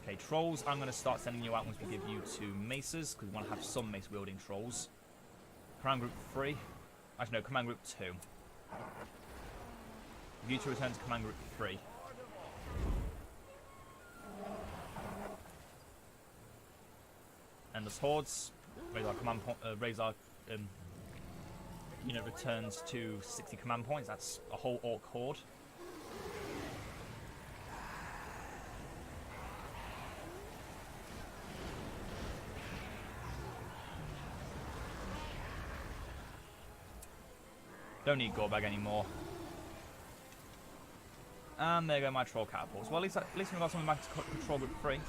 Okay, trolls, I'm going to start sending you out once we give you 2 maces, because we want to have some mace-wielding trolls. Command Group 3. Actually, no, Command Group 2. View to return to Command Group 3. Endless Hordes. Raise our unit returns to 60 command points. That's a whole orc horde. Don't need Gorbag anymore. And there go my troll catapults. Well, at least we've got something back to control group 3.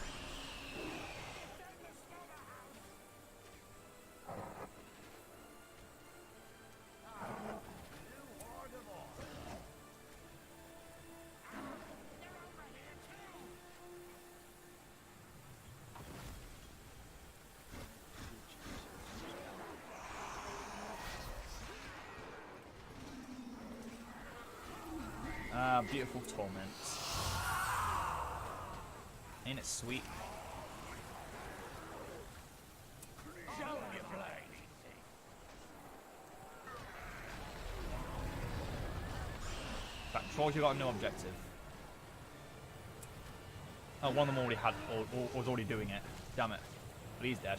Beautiful torment. Ain't it sweet? That Troll's got a new objective. Oh, one of them already had, or was already doing it. Damn it. But he's dead.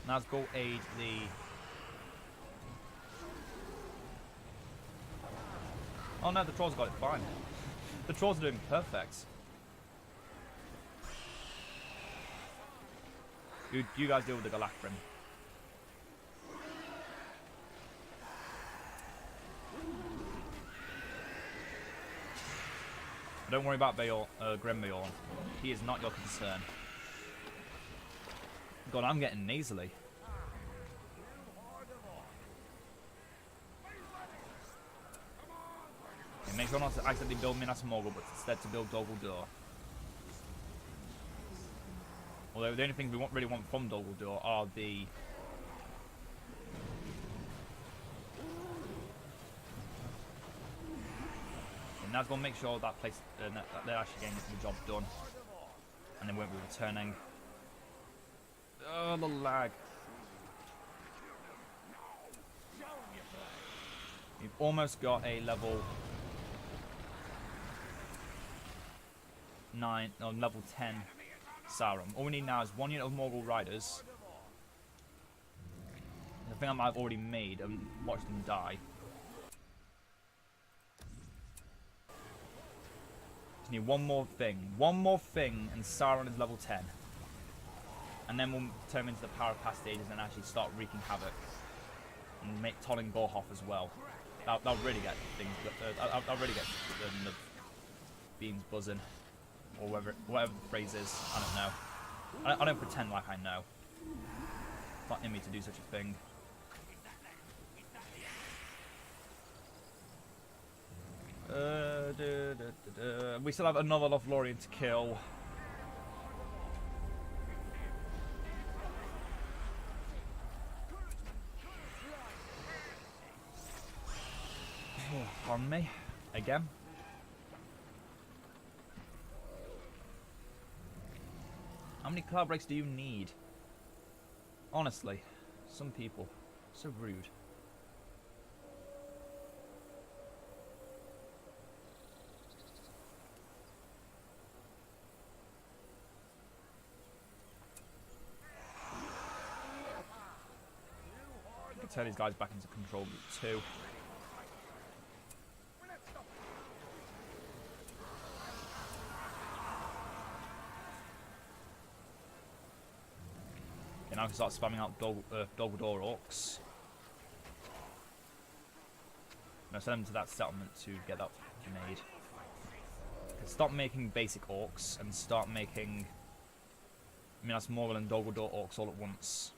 Now let's go aid the... Oh no, the trolls got it fine. The trolls are doing perfect. You guys deal with the Galactrim. Don't worry about Grimbeorn. He is not your concern. God, I'm getting nasally. Okay, make sure not to accidentally build Minas Morgul, but instead to build Dol Guldur. Although the only thing we really want from Dol Guldur are the Now it's going to make sure that place that they're actually getting the job done, and then won't be returning. Oh, the lag! We've almost got a level 9, no, level 10 Sauron. All we need now is 1 unit of Morgul Riders. The thing I might have already made and watched them die. Just need one more thing, and Sauron is level 10. And then we'll turn him into the power of past ages and actually start wreaking havoc. And make Tolin Gorhoff as well. That'll really get things. I'll really get the beans buzzing, or whatever the phrase is. I don't know. I don't pretend like I know. It's not in me to do such a thing. We still have another Lothlorien to kill. On me again. How many cloud breaks do you need? Honestly, some people so rude. I can turn these guys back into control group 2. Now I can start spamming out Dolgador Orcs. Now send them to that settlement to get that made. Stop making basic Orcs and start making... I mean, that's Morgul and Dolgador Orcs all at once.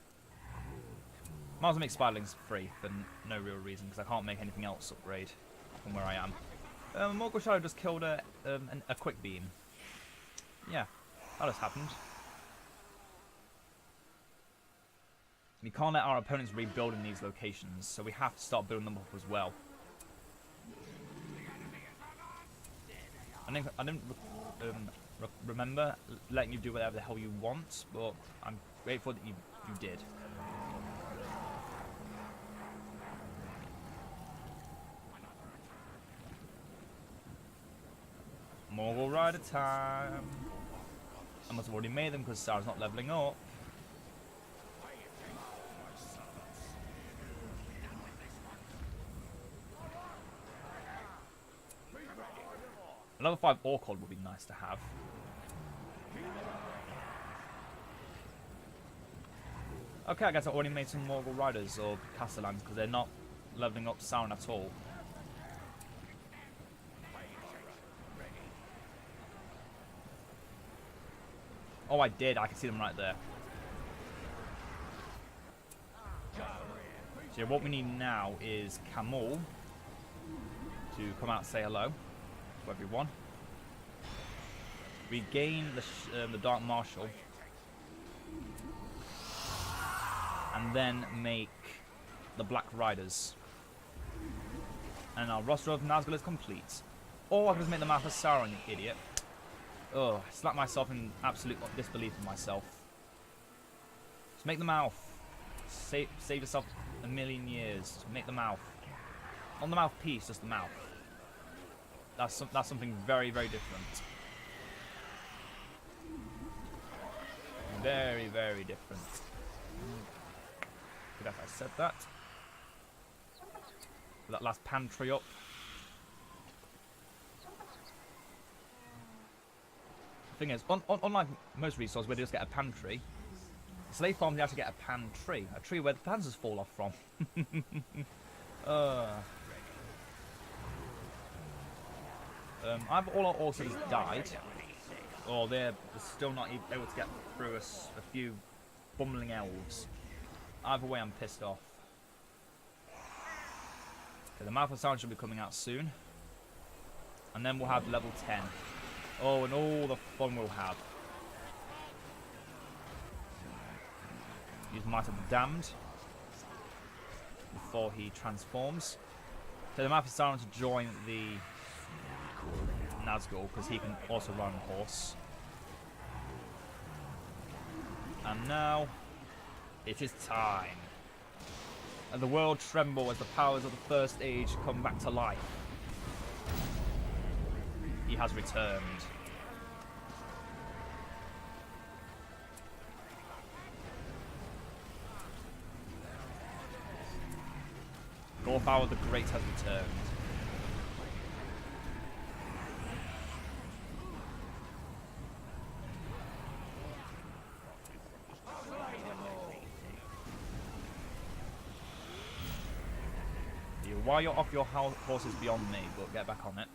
Might as well make Spiderlings free for no real reason, because I can't make anything else upgrade from where I am. Morgul Shadow just killed a quick beam. Yeah, that just happened. We can't let our opponents rebuild in these locations, so we have to start building them up as well. I didn't remember letting you do whatever the hell you want, but I'm grateful that you did. Morgul Rider time! I must have already made them because Sarah's not leveling up. A level 5 Orcod would be nice to have. Okay, I guess I already made some Morgul Riders or Castellans because they're not leveling up Sauron at all. Oh, I did. I can see them right there. So what we need now is Camul to come out and say hello to everyone. Regain the Dark Marshal. And then make the Black Riders. And our roster of Nazgul is complete. Or I can just make the map of Sauron, you idiot. Ugh, I slapped myself in absolute disbelief in myself. Just make the mouth. Save yourself a million years. Just make the mouth. Not the mouthpiece, just the mouth. That's something very, very different. Very, very different. Good if I said that. Put that last pantry up. The thing is, unlike most resources where they just get a pantry, slave farms you actually get a pantry. A tree where the panzers fall off from. Either all our orcs died, or they're still not able to get through a few bumbling elves. Either way, I'm pissed off. Okay, the Mouth of Sauron should be coming out soon. And then we'll have level 10. Oh, and all the fun we'll have. Use Might of the Damned before he transforms. So the Mouth of Sauron to join the Nazgul, because he can also ride on a horse. And now, it is time. And the world tremble as the powers of the First Age come back to life. He has returned. Gorthal the Great has returned. While you're off your horse is beyond me, but get back on it.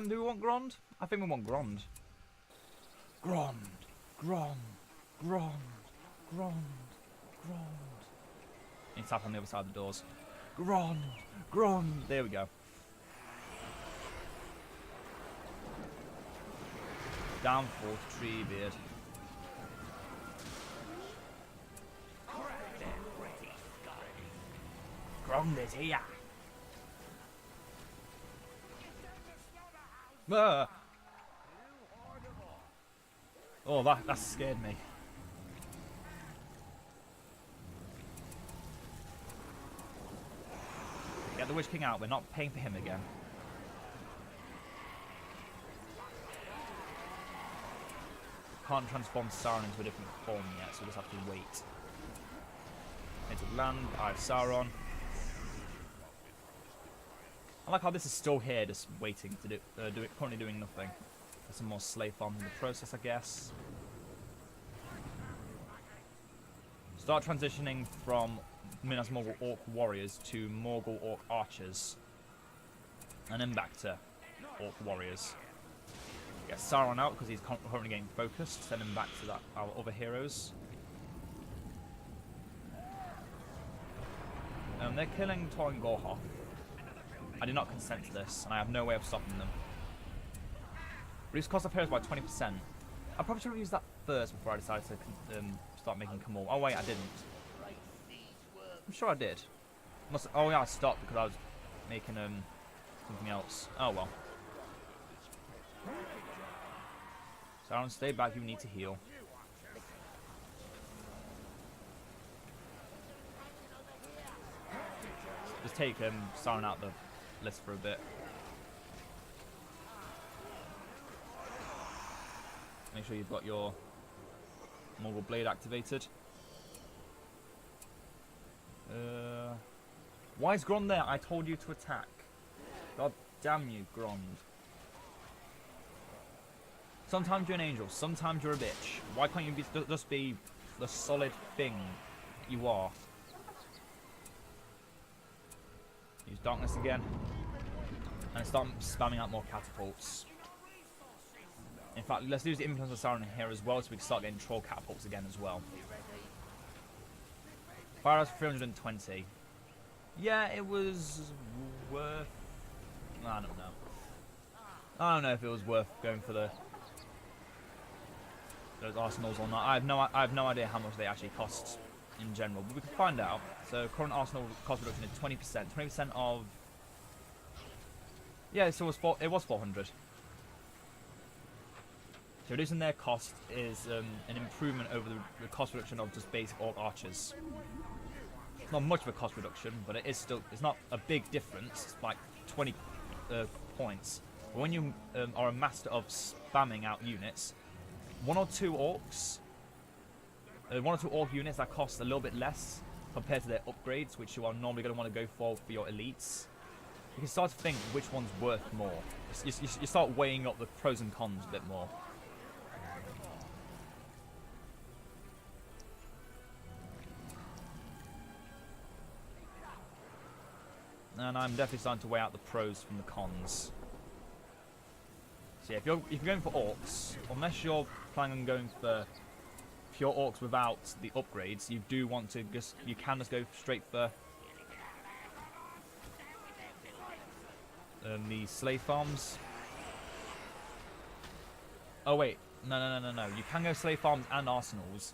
Do we want Grond? I think we want Grond. Grond, Grond, Grond, Grond, Grond. Need to tap on the other side of the doors. Grond, Grond. There we go. Down for Treebeard. Grond is here. Oh, that scared me. Get the Witch King out. We're not paying for him again. Can't transform Sauron into a different form yet, so we'll just have to wait. Into land. I have Sauron. I like how this is still here, just waiting to do it, currently doing nothing. There's some more slave farms in the process, I guess. Start transitioning from Minas Morgul Orc warriors to Morgul Orc archers, and then back to Orc warriors. Get Sauron out because he's currently getting focused. Send him back to our other heroes. They're killing Tor and Gorhoth. I did not consent to this, and I have no way of stopping them. Reduce cost of heroes by 20%. I probably should have used that first before I decided to start making Kamul. Oh wait, I didn't. I'm sure I did. Oh yeah, I stopped because I was making something else. Oh well. Sauron, stay back. You need to heal. Just take Sauron out the list for a bit. Make sure you've got your Morgul Blade activated. Why is Grond there? I told you to attack. God damn you, Grond. Sometimes you're an angel, sometimes you're a bitch. Why can't you just be the solid thing you are? Use darkness again. And start spamming out more catapults. In fact, let's use the influence of Sauron here as well so we can start getting troll catapults again as well. Fire arrows for 320. Yeah, it was worth... I don't know. I don't know if it was worth going for those arsenals or not. I have no idea how much they actually cost in general, but we can find out. So current arsenal cost reduction is 20%. 20% of... Yeah, so it was 400. So reducing their cost is an improvement over the cost reduction of just basic orc archers. It's not much of a cost reduction, but it is still, it's not a big difference. It's like 20 points. But when you are a master of spamming out units, one or two orc units that cost a little bit less compared to their upgrades, which you are normally going to want to go for your elites, you can start to think which one's worth more. You start weighing up the pros and cons a bit more. And I'm definitely starting to weigh out the pros from the cons. So yeah, if you're going for orcs, unless you're planning on going for pure orcs without the upgrades, you do want to you can just go straight for the slave farms. Oh wait, no. You can go slave farms and arsenals,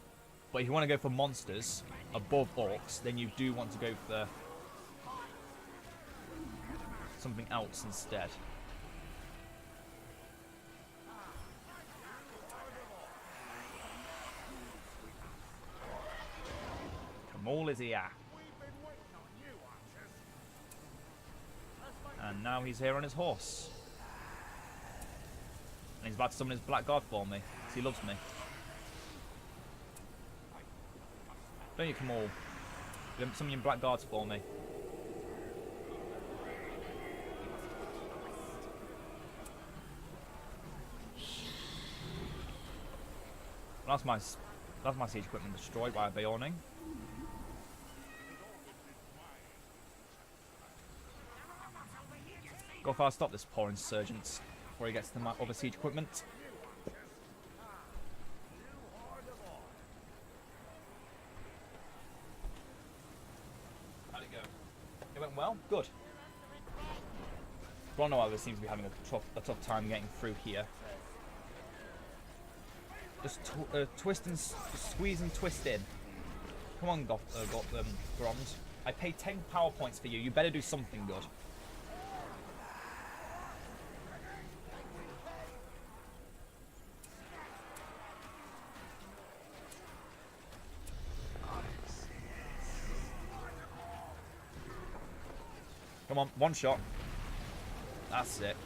but if you want to go for monsters above orcs, then you do want to go for something else instead. Maul is here. And now he's here on his horse. And he's about to summon his black god for me. Because he loves me. Don't you come all. Summon your black guards for me. That's my siege equipment destroyed by a Beorning. Go far, stop this poor insurgent before he gets to my other siege equipment. How'd it go? It went well? Good. Ron, however, seems to be having a tough time getting through here. Just twist and squeeze and twist in. Come on, Grond. I paid 10 power points for you. You better do something good. Come on, one shot. That's it.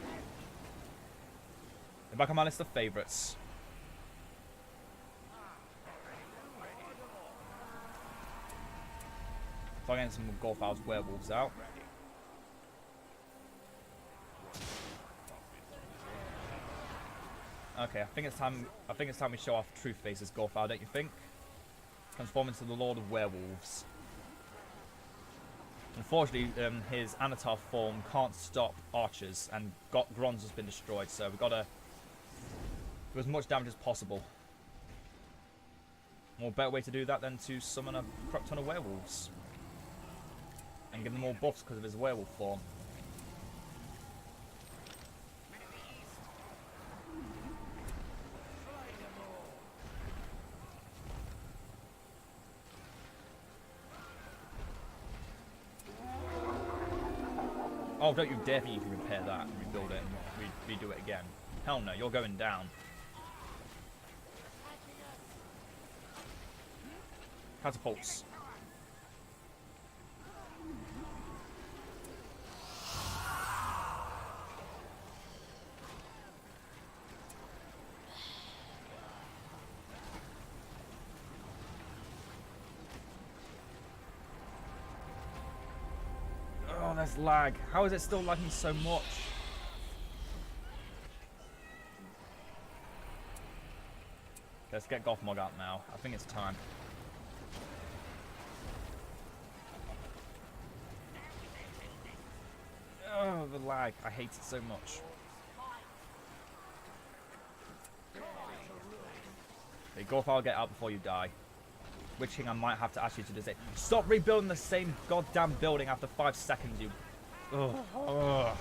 They're back on my list of favourites. So I'm getting some Gorfow's werewolves out. Okay, I think it's time we show off true faces, Gorfow, don't you think? Transform into the Lord of Werewolves. Unfortunately, his Anatar form can't stop archers, and Gron's has been destroyed, so we've got to do as much damage as possible. More better way to do that than to summon a crap ton of werewolves. And give them all buffs because of his werewolf form. Oh, don't you dare think you can repair that and rebuild it and redo it again. Hell no, you're going down. Catapults. Oh, there's lag. How is it still lagging so much? Let's get Gothmog out now. I think it's time. Oh, the lag. I hate it so much. Okay, Gorfal, get out before you die. Witch King, I might have to ask you to do it. Stop rebuilding the same goddamn building after 5 seconds, you... Ugh. Ugh.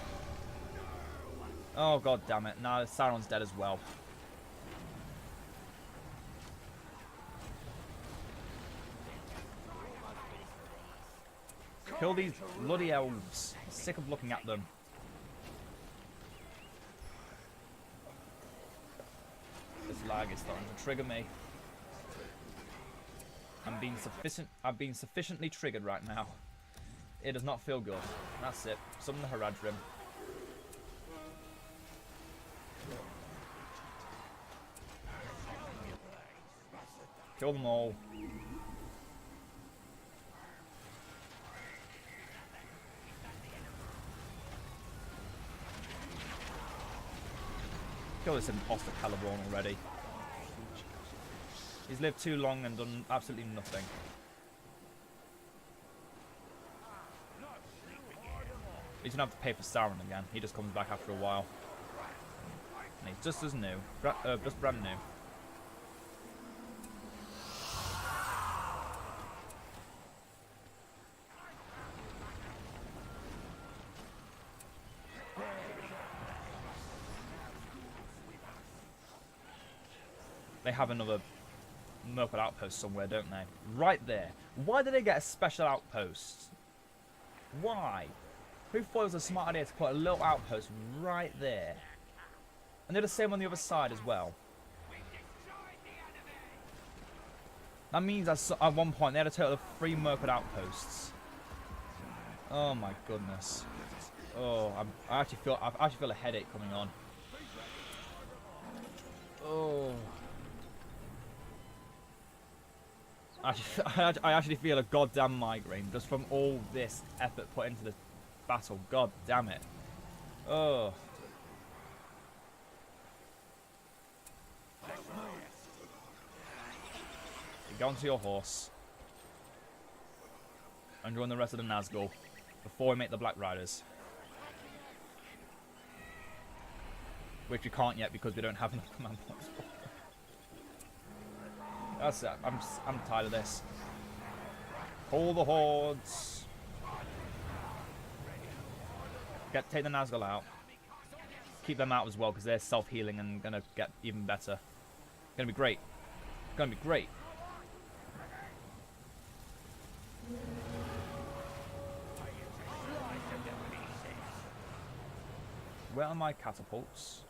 Oh, god damn it. Now Sauron's dead as well. Kill these bloody elves. I'm sick of looking at them. This lag is starting to trigger me. I'm being sufficiently triggered right now. It does not feel good. That's it. Summon the Haradrim. Kill them all. Kill this imposter Caliborn already. He's lived too long and done absolutely nothing. He's gonna have to pay for Sauron again. He just comes back after a while. And he's just as new. Just brand new. They have another Merple outpost somewhere, don't they? Right there. Why did they get a special outpost? Why? Who thought it was a smart idea to put a little outpost right there? And they're the same on the other side as well. That means at one point they had a total of 3 Mirkwood outposts. Oh my goodness. Oh, I actually feel a headache coming on. Oh. I actually feel a goddamn migraine just from all this effort put into this battle. God damn it. Oh. Get onto your horse. And join the rest of the Nazgul before we make the Black Riders. Which we can't yet because we don't have enough command points for. That's it. I'm tired of this. Pull the hordes. Take the Nazgul out. Keep them out as well because they're self-healing and gonna get even better. Gonna be great. Gonna be great. Where are my catapults?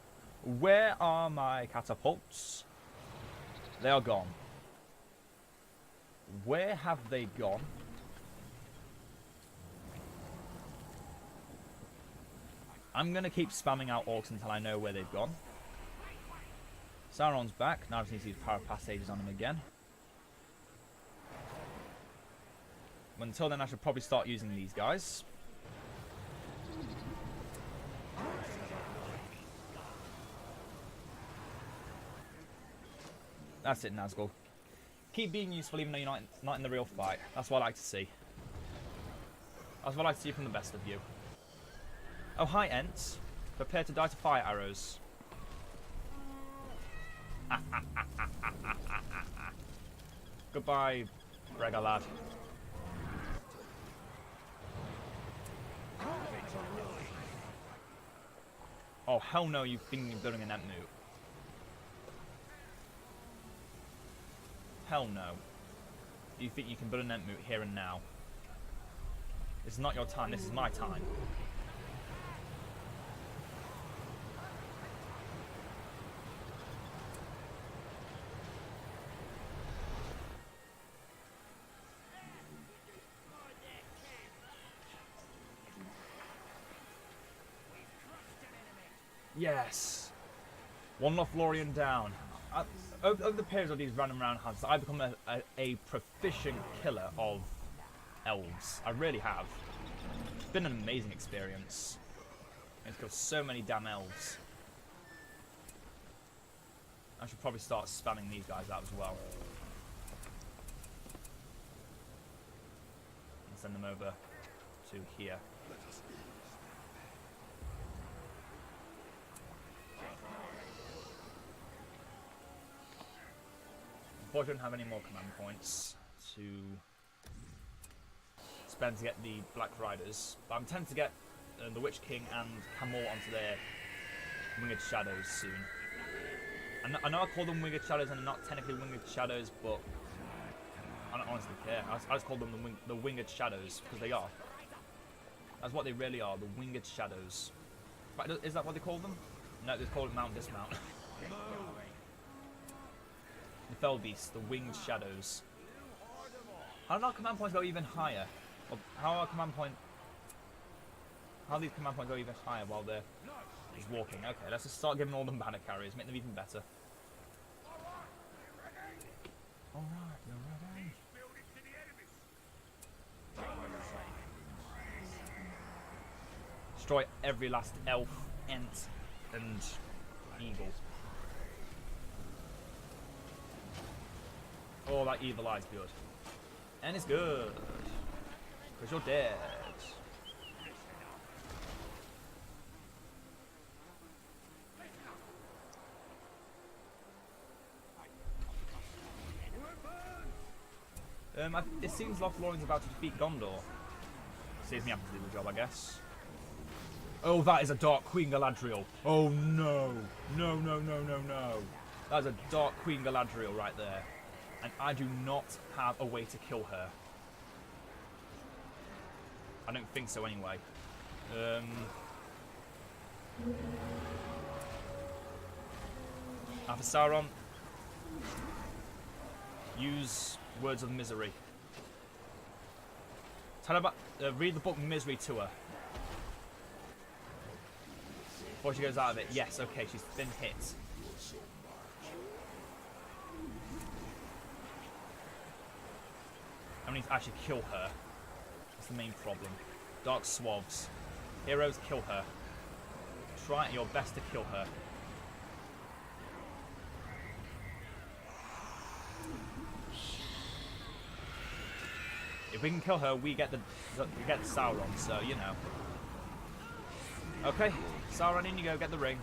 Where are my catapults? They are gone. Where have they gone? I'm going to keep spamming out orcs until I know where they've gone. Sauron's back. Now I just need to use power passages on him again. Until then I should probably start using these guys. That's it, Nazgul. Keep being useful even though you're not in the real fight. That's what I like to see. That's what I like to see from the best of you. Oh, hi, Ents. Prepare to die to fire arrows. Goodbye, Brega lad. Oh, hell no, you've been building an Ent moot. Hell no. You think you can build an Ent moot here and now? This is not your time, this is my time. Yes! One Lothlorien down. Over the periods of these random roundhouses, I've become a proficient killer of elves. I really have. It's been an amazing experience. It's got so many damn elves. I should probably start spamming these guys out as well. And send them over to here. Unfortunately, I don't have any more command points to spend to get the Black Riders, but I'm tempted to get the Witch King and Camor onto their Winged Shadows soon. I know I call them Winged Shadows and they're not technically Winged Shadows, but I don't honestly care. I just call them the Winged Shadows because they are. That's what they really are, the Winged Shadows. Right, is that what they call them? No, they call it Mount Dismount. The Fell Beast, the Winged Shadows. How do our command points go even higher? Or how these command points go even higher while they're just walking? Okay, let's just start giving all them banner carriers, make them even better. Alright, you're ready. Destroy every last elf, ent, and eagle. Oh, that evil eye's good. And it's good. Because you're dead. It seems Lothlorien's about to defeat Gondor. Saves me having to do the job, I guess. Oh, that is a Dark Queen Galadriel. Oh, no. No, no, no, no, no. That is a Dark Queen Galadriel right there. And I do not have a way to kill her. I don't think so anyway. After Sauron, use Words of misery. Tell her about. Read the book Misery to her. Before she goes out of it. Yes, okay, she's been hit. I need to actually kill her. That's the main problem. Dark swabs. Heroes, kill her. Try your best to kill her. If we can kill her, we get the Sauron. So you know. Okay, Sauron, in you go. Get the ring.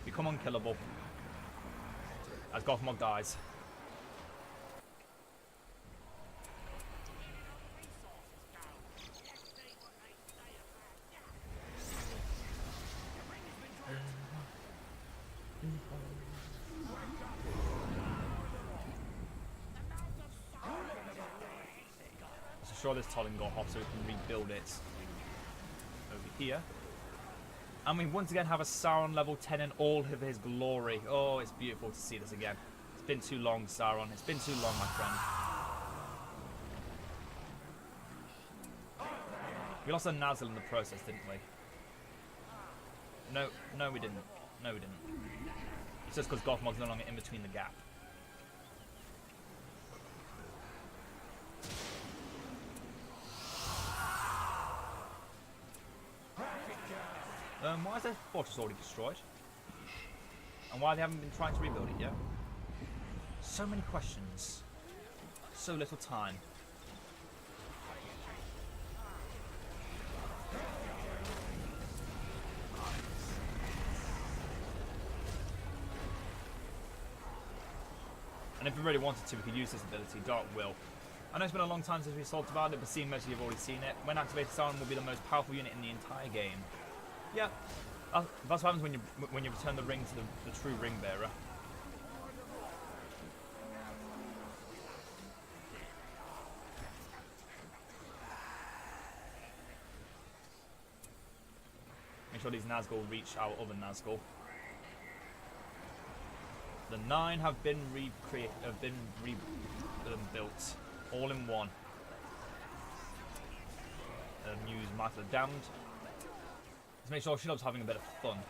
Become unkillable. As Gothmog dies. Sure, this Tollingorhof so we can rebuild it over here. And we once again have a Sauron level 10 in all of his glory. Oh, it's beautiful to see this again. It's been too long, Sauron. It's been too long, my friend. We lost a Nazgul in the process, didn't we? No, we didn't. No, we didn't. It's just because Gothmog's no longer in between the gap. Why is their fortress already destroyed? And why they haven't been trying to rebuild it yet? So many questions. So little time. And if we really wanted to, we could use this ability, Dark Will. I know it's been a long time since we talked about it, but seeing most of you have already seen it. When activated, Sauron will be the most powerful unit in the entire game. Yeah, that's what happens when you return the ring to the true ring bearer. Make sure these Nazgul reach our other Nazgul. The 9 have been rebuilt, all in one. Use Might of the Damned. To make sure she loves having a bit of fun.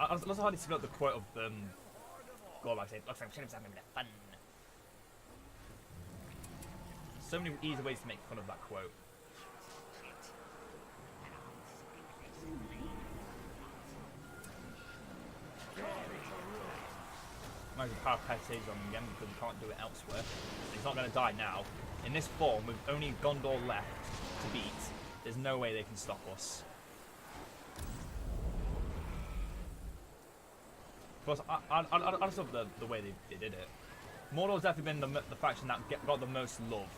I also hardly see the quote of Gorback saying, "Looks like Shillip's having a bit of fun." So many easy ways to make fun of that quote. Might as well parapet on him again because we can't do it elsewhere. He's not going to die now. In this form, with only Gondor left to beat, there's no way they can stop us. Plus, I just love the way they did it. Mordor's definitely been the faction that got the most love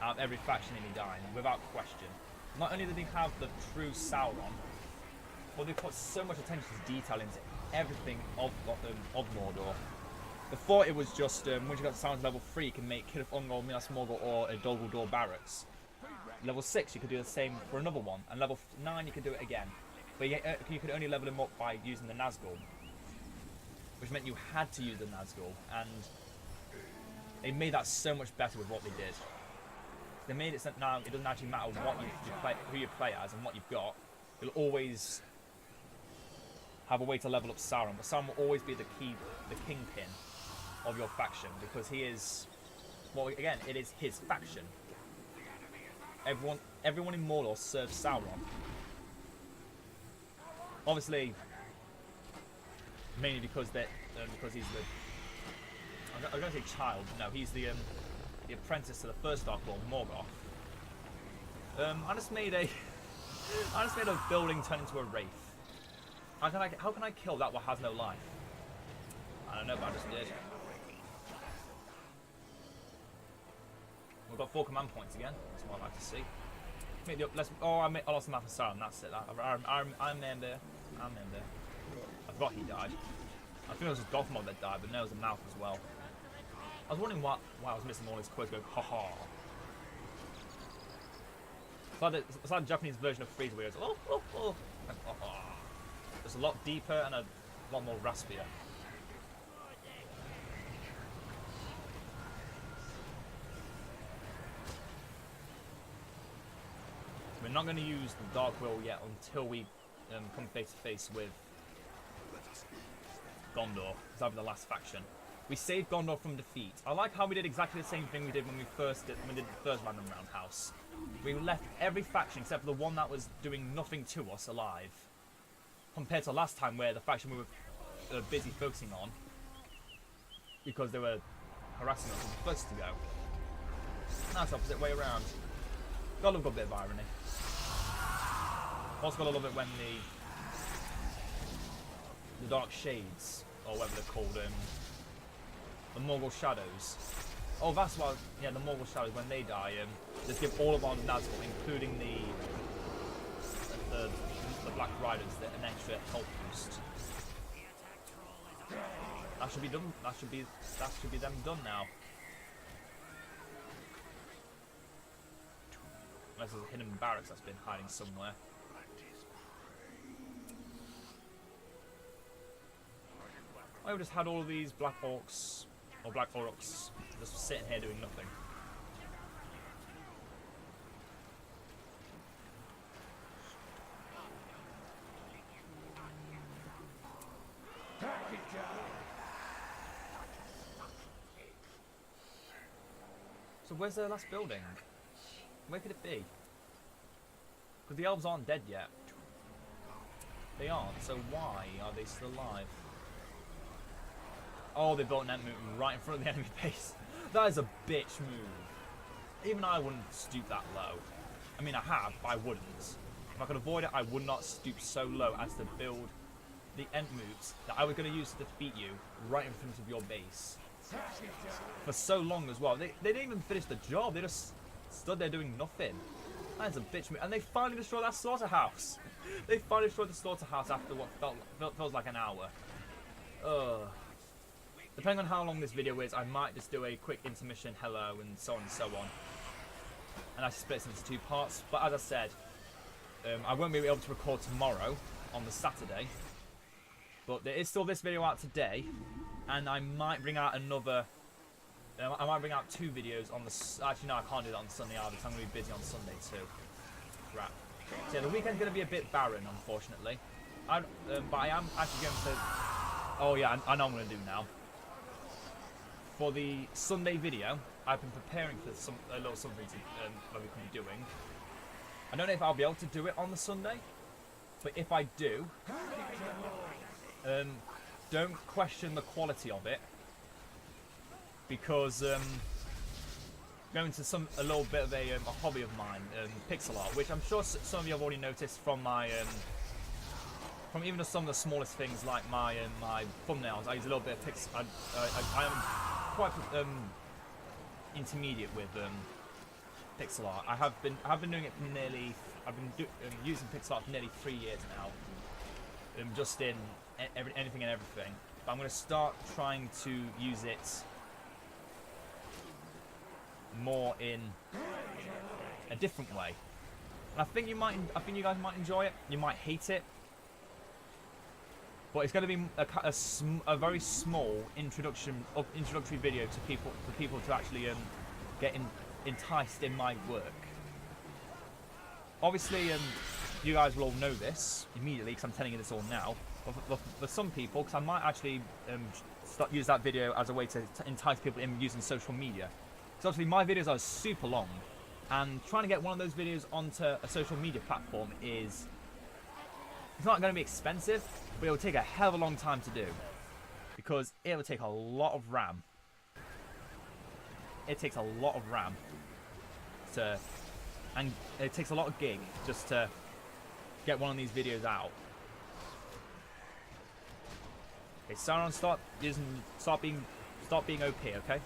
out of every faction in Edain, without question. Not only did they have the true Sauron, but they put so much attention to detail into everything of Mordor. Before it was just, once you got to Sauron's level 3, you can make Kid of Ungol, Minas Morgul, or a Dol Guldur barracks. Level 6, you could do the same for another one, and level 9, you could do it again. But you could only level him up by using the Nazgul, which meant you had to use the Nazgul, and they made that so much better with what they did. They made it so now it doesn't actually matter who you play as and what you've got. You'll always have a way to level up Sauron, but Sauron will always be the kingpin of your faction, because he is, well, again, it is his faction. Everyone in Mordor serves Sauron. Obviously, mainly because he's the, I'm going to say child. No, he's the apprentice to the first Dark Lord, Morgoth. I just made a building turn into a wraith. How can I kill that what has no life? I don't know, but I just did. We've got 4 command points again. That's what I like to see. I lost the map of Sauron. That's it. I'm in there. I forgot he died. I think it was just Gothmog that died, but no, it was the mouth as well. I was wondering why I was missing all these quotes going, haha. It's like the Japanese version of Freeze where it goes, oh, oh, oh. And, oh, oh. It's a lot deeper and a lot more raspier. We're not going to use the Dark Will yet until we come face to face with Gondor, because that'll be the last faction. We saved Gondor from defeat. I like how we did exactly the same thing we did when we did the first random Roundhouse. We left every faction except for the one that was doing nothing to us alive. Compared to last time where the faction we were busy focusing on, because they were harassing us when we were supposed to go. Now it's the opposite way around. Gotta love a bit of irony. Also gotta love it when the Dark Shades, or whatever they're called, the Mordor Shadows. Oh, that's why, yeah, the Mordor Shadows, when they die, just give all of our Nazgul, including the Black Riders, an extra health boost. That should be done. That should be them done now. Unless there's a hidden barracks that's been hiding somewhere. I just had all of these Black Orcs, or Black Orcs, just sitting here doing nothing. So where's the last building? Where could it be? Because the elves aren't dead yet. They aren't, so why are they still alive? Oh, they built an ant mountain right in front of the enemy base. That is a bitch move. Even I wouldn't stoop that low. I mean, I have, but I wouldn't. If I could avoid it, I would not stoop so low as to build the ant moves that I was going to use to defeat you right in front of your base. For so long as well. They didn't even finish the job. They just stood there doing nothing. That is a bitch move. And they finally destroyed that slaughterhouse. They finally destroyed the slaughterhouse after what feels like an hour. Ugh. Depending on how long this video is, I might just do a quick intermission, hello, and so on and so on. And I split it into two parts. But as I said, I won't be able to record tomorrow on the Saturday. But there is still this video out today, and I might bring out another. I might bring out two videos on the. Actually, no, I can't do that on Sunday either. So I'm going to be busy on Sunday too. Crap. So yeah, the weekend's going to be a bit barren, unfortunately. But I am actually going to. Oh yeah, I know what I'm going to do now. For the Sunday video, I've been preparing for a little something that we can be doing. I don't know if I'll be able to do it on the Sunday, but if I do, don't question the quality of it, because going to a little bit of a hobby of mine, pixel art, which I'm sure some of you have already noticed from my from even some of the smallest things like my my thumbnails. I use a little bit of pixel. I am quite intermediate with pixel art. I have been doing it for nearly. I've been using pixel art for nearly 3 years now. Just in anything and everything. But I'm going to start trying to use it more in a different way. And I think you guys might enjoy it. You might hate it. But it's going to be a very small introductory video to for people to actually get enticed in my work. Obviously, you guys will all know this immediately because I'm telling you this all now. But for some people, because I might actually use that video as a way to entice people in using social media. Because obviously my videos are super long, and trying to get one of those videos onto a social media platform is. It's not going to be expensive, but it will take a hell of a long time to do. Because it will take a lot of RAM. It takes a lot of RAM. And it takes a lot of gig just to get one of these videos out. Okay, Sauron, start being OP, okay?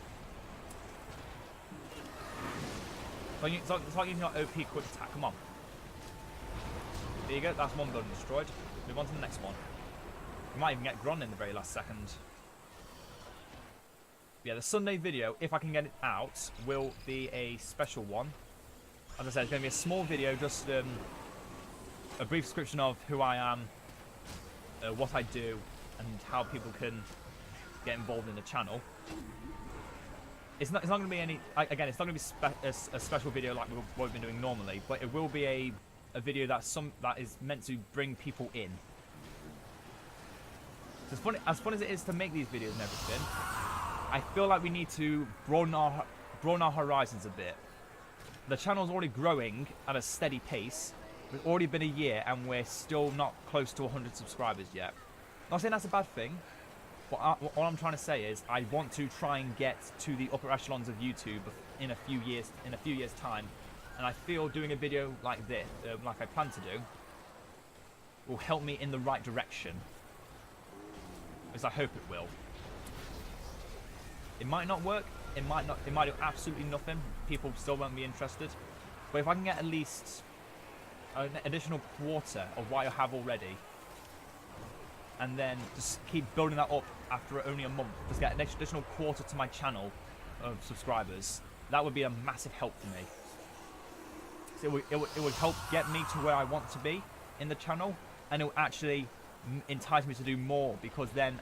Start using your OP quick attack, come on. There you go, that's one building destroyed. Move on to the next one. We might even get Gron in the very last second. Yeah, the Sunday video, if I can get it out, will be a special one. As I said, it's going to be a small video, just a brief description of who I am, what I do and how people can get involved in the channel. It's not going to be any. Again, it's not going to be a special video like what we've been doing normally, but it will be a video that is meant to bring people in. So as fun as it is to make these videos and everything, I feel like we need to broaden our horizons a bit. The channel's already growing at a steady pace. It's already been a year and we're still not close to 100 subscribers yet. Not saying that's a bad thing, but all I'm trying to say is I want to try and get to the upper echelons of YouTube in a few years time, and I feel doing a video like this, like I plan to do, will help me in the right direction. As I hope it will. It might not work. It might do absolutely nothing. People still won't be interested. But if I can get at least an additional quarter of what I have already, and then just keep building that up after only a month, just get an additional quarter to my channel of subscribers, that would be a massive help for me. So it would help get me to where I want to be in the channel, and it will actually entice me to do more, because the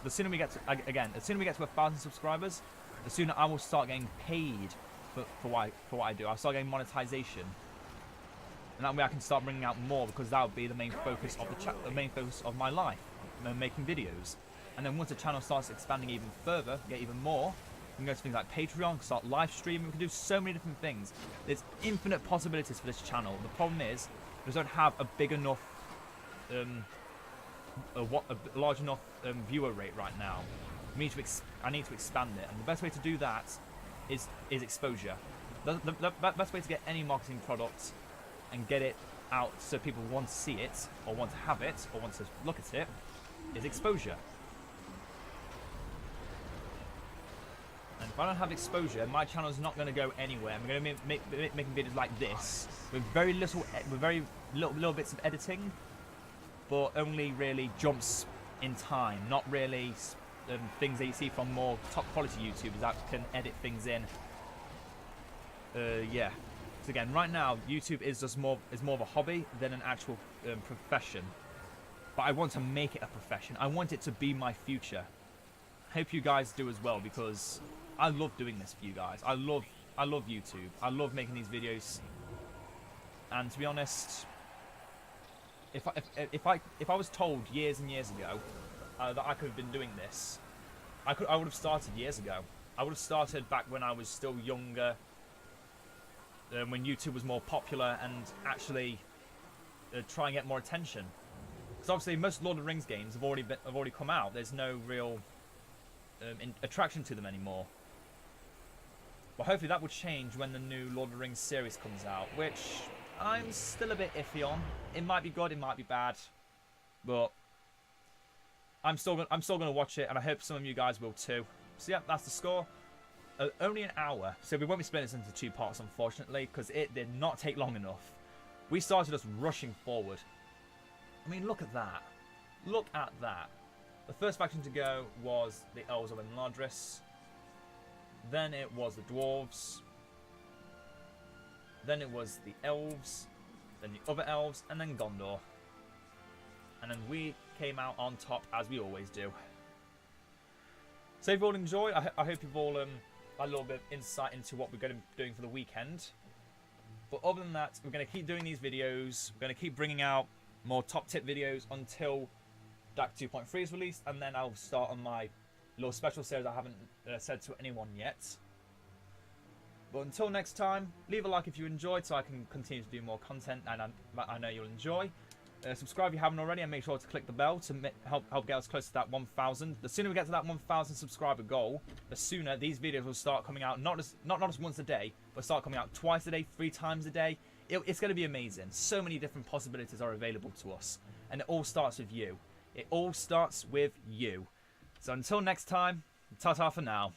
sooner we get to, the sooner we get to 1,000 subscribers, the sooner I will start getting paid for what I do. I'll start getting monetization, and that way I can start bringing out more, because that would be the main focus of the main focus of my life, making videos. And then once the channel starts expanding even further, get even more, we can go to things like Patreon, start live streaming. We can do so many different things. There's infinite possibilities for this channel. The problem is we don't have a big enough a large enough viewer rate right now. I need to expand it, and the best way to do that is exposure. The best way to get any marketing product and get it out so people want to see it, or want to have it, or want to look at it, is exposure. And if I don't have exposure, my channel is not going to go anywhere. I'm going to be making videos like this with very little bits of editing, but only really jumps in time, not really things that you see from more top quality YouTubers that can edit things in. Yeah. So again, right now YouTube is just more of a hobby than an actual profession. But I want to make it a profession. I want it to be my future. I hope you guys do as well, because I love doing this for you guys. I love YouTube. I love making these videos. And to be honest, if I was told years and years ago that I could have been doing this, I would have started years ago. I would have started back when I was still younger, when YouTube was more popular, and actually try and get more attention. Because obviously most Lord of the Rings games have already come out. There's no real attraction to them anymore. But hopefully that will change when the new Lord of the Rings series comes out, which I'm still a bit iffy on. It might be good, it might be bad, but I'm still gonna watch it, and I hope some of you guys will too. So yeah, that's the score. Only an hour, so we won't be splitting this into 2 parts, unfortunately, because it did not take long enough. We started just rushing forward. I mean, look at that. Look at that. The first faction to go was the Elves of Mordor. Then it was the Dwarves. Then it was the Elves. Then the other Elves, and then Gondor. And then we came out on top, as we always do. So if you all enjoy, I hope you've all had a little bit of insight into what we're going to be doing for the weekend. But other than that, we're going to keep doing these videos. We're going to keep bringing out more top tip videos until DAC 2.3 is released, and then I'll start on my little special series I haven't said to anyone yet. But until next time, leave a like if you enjoyed, so I can continue to do more content, and I know you'll enjoy. Subscribe if you haven't already, and make sure to click the bell to help get us close to that 1,000. The sooner we get to that 1,000 subscriber goal, the sooner these videos will start coming out, not just once a day, but start coming out twice a day, 3 times a day. It's going to be amazing. So many different possibilities are available to us, and it all starts with you. It all starts with you. So until next time, ta-ta for now.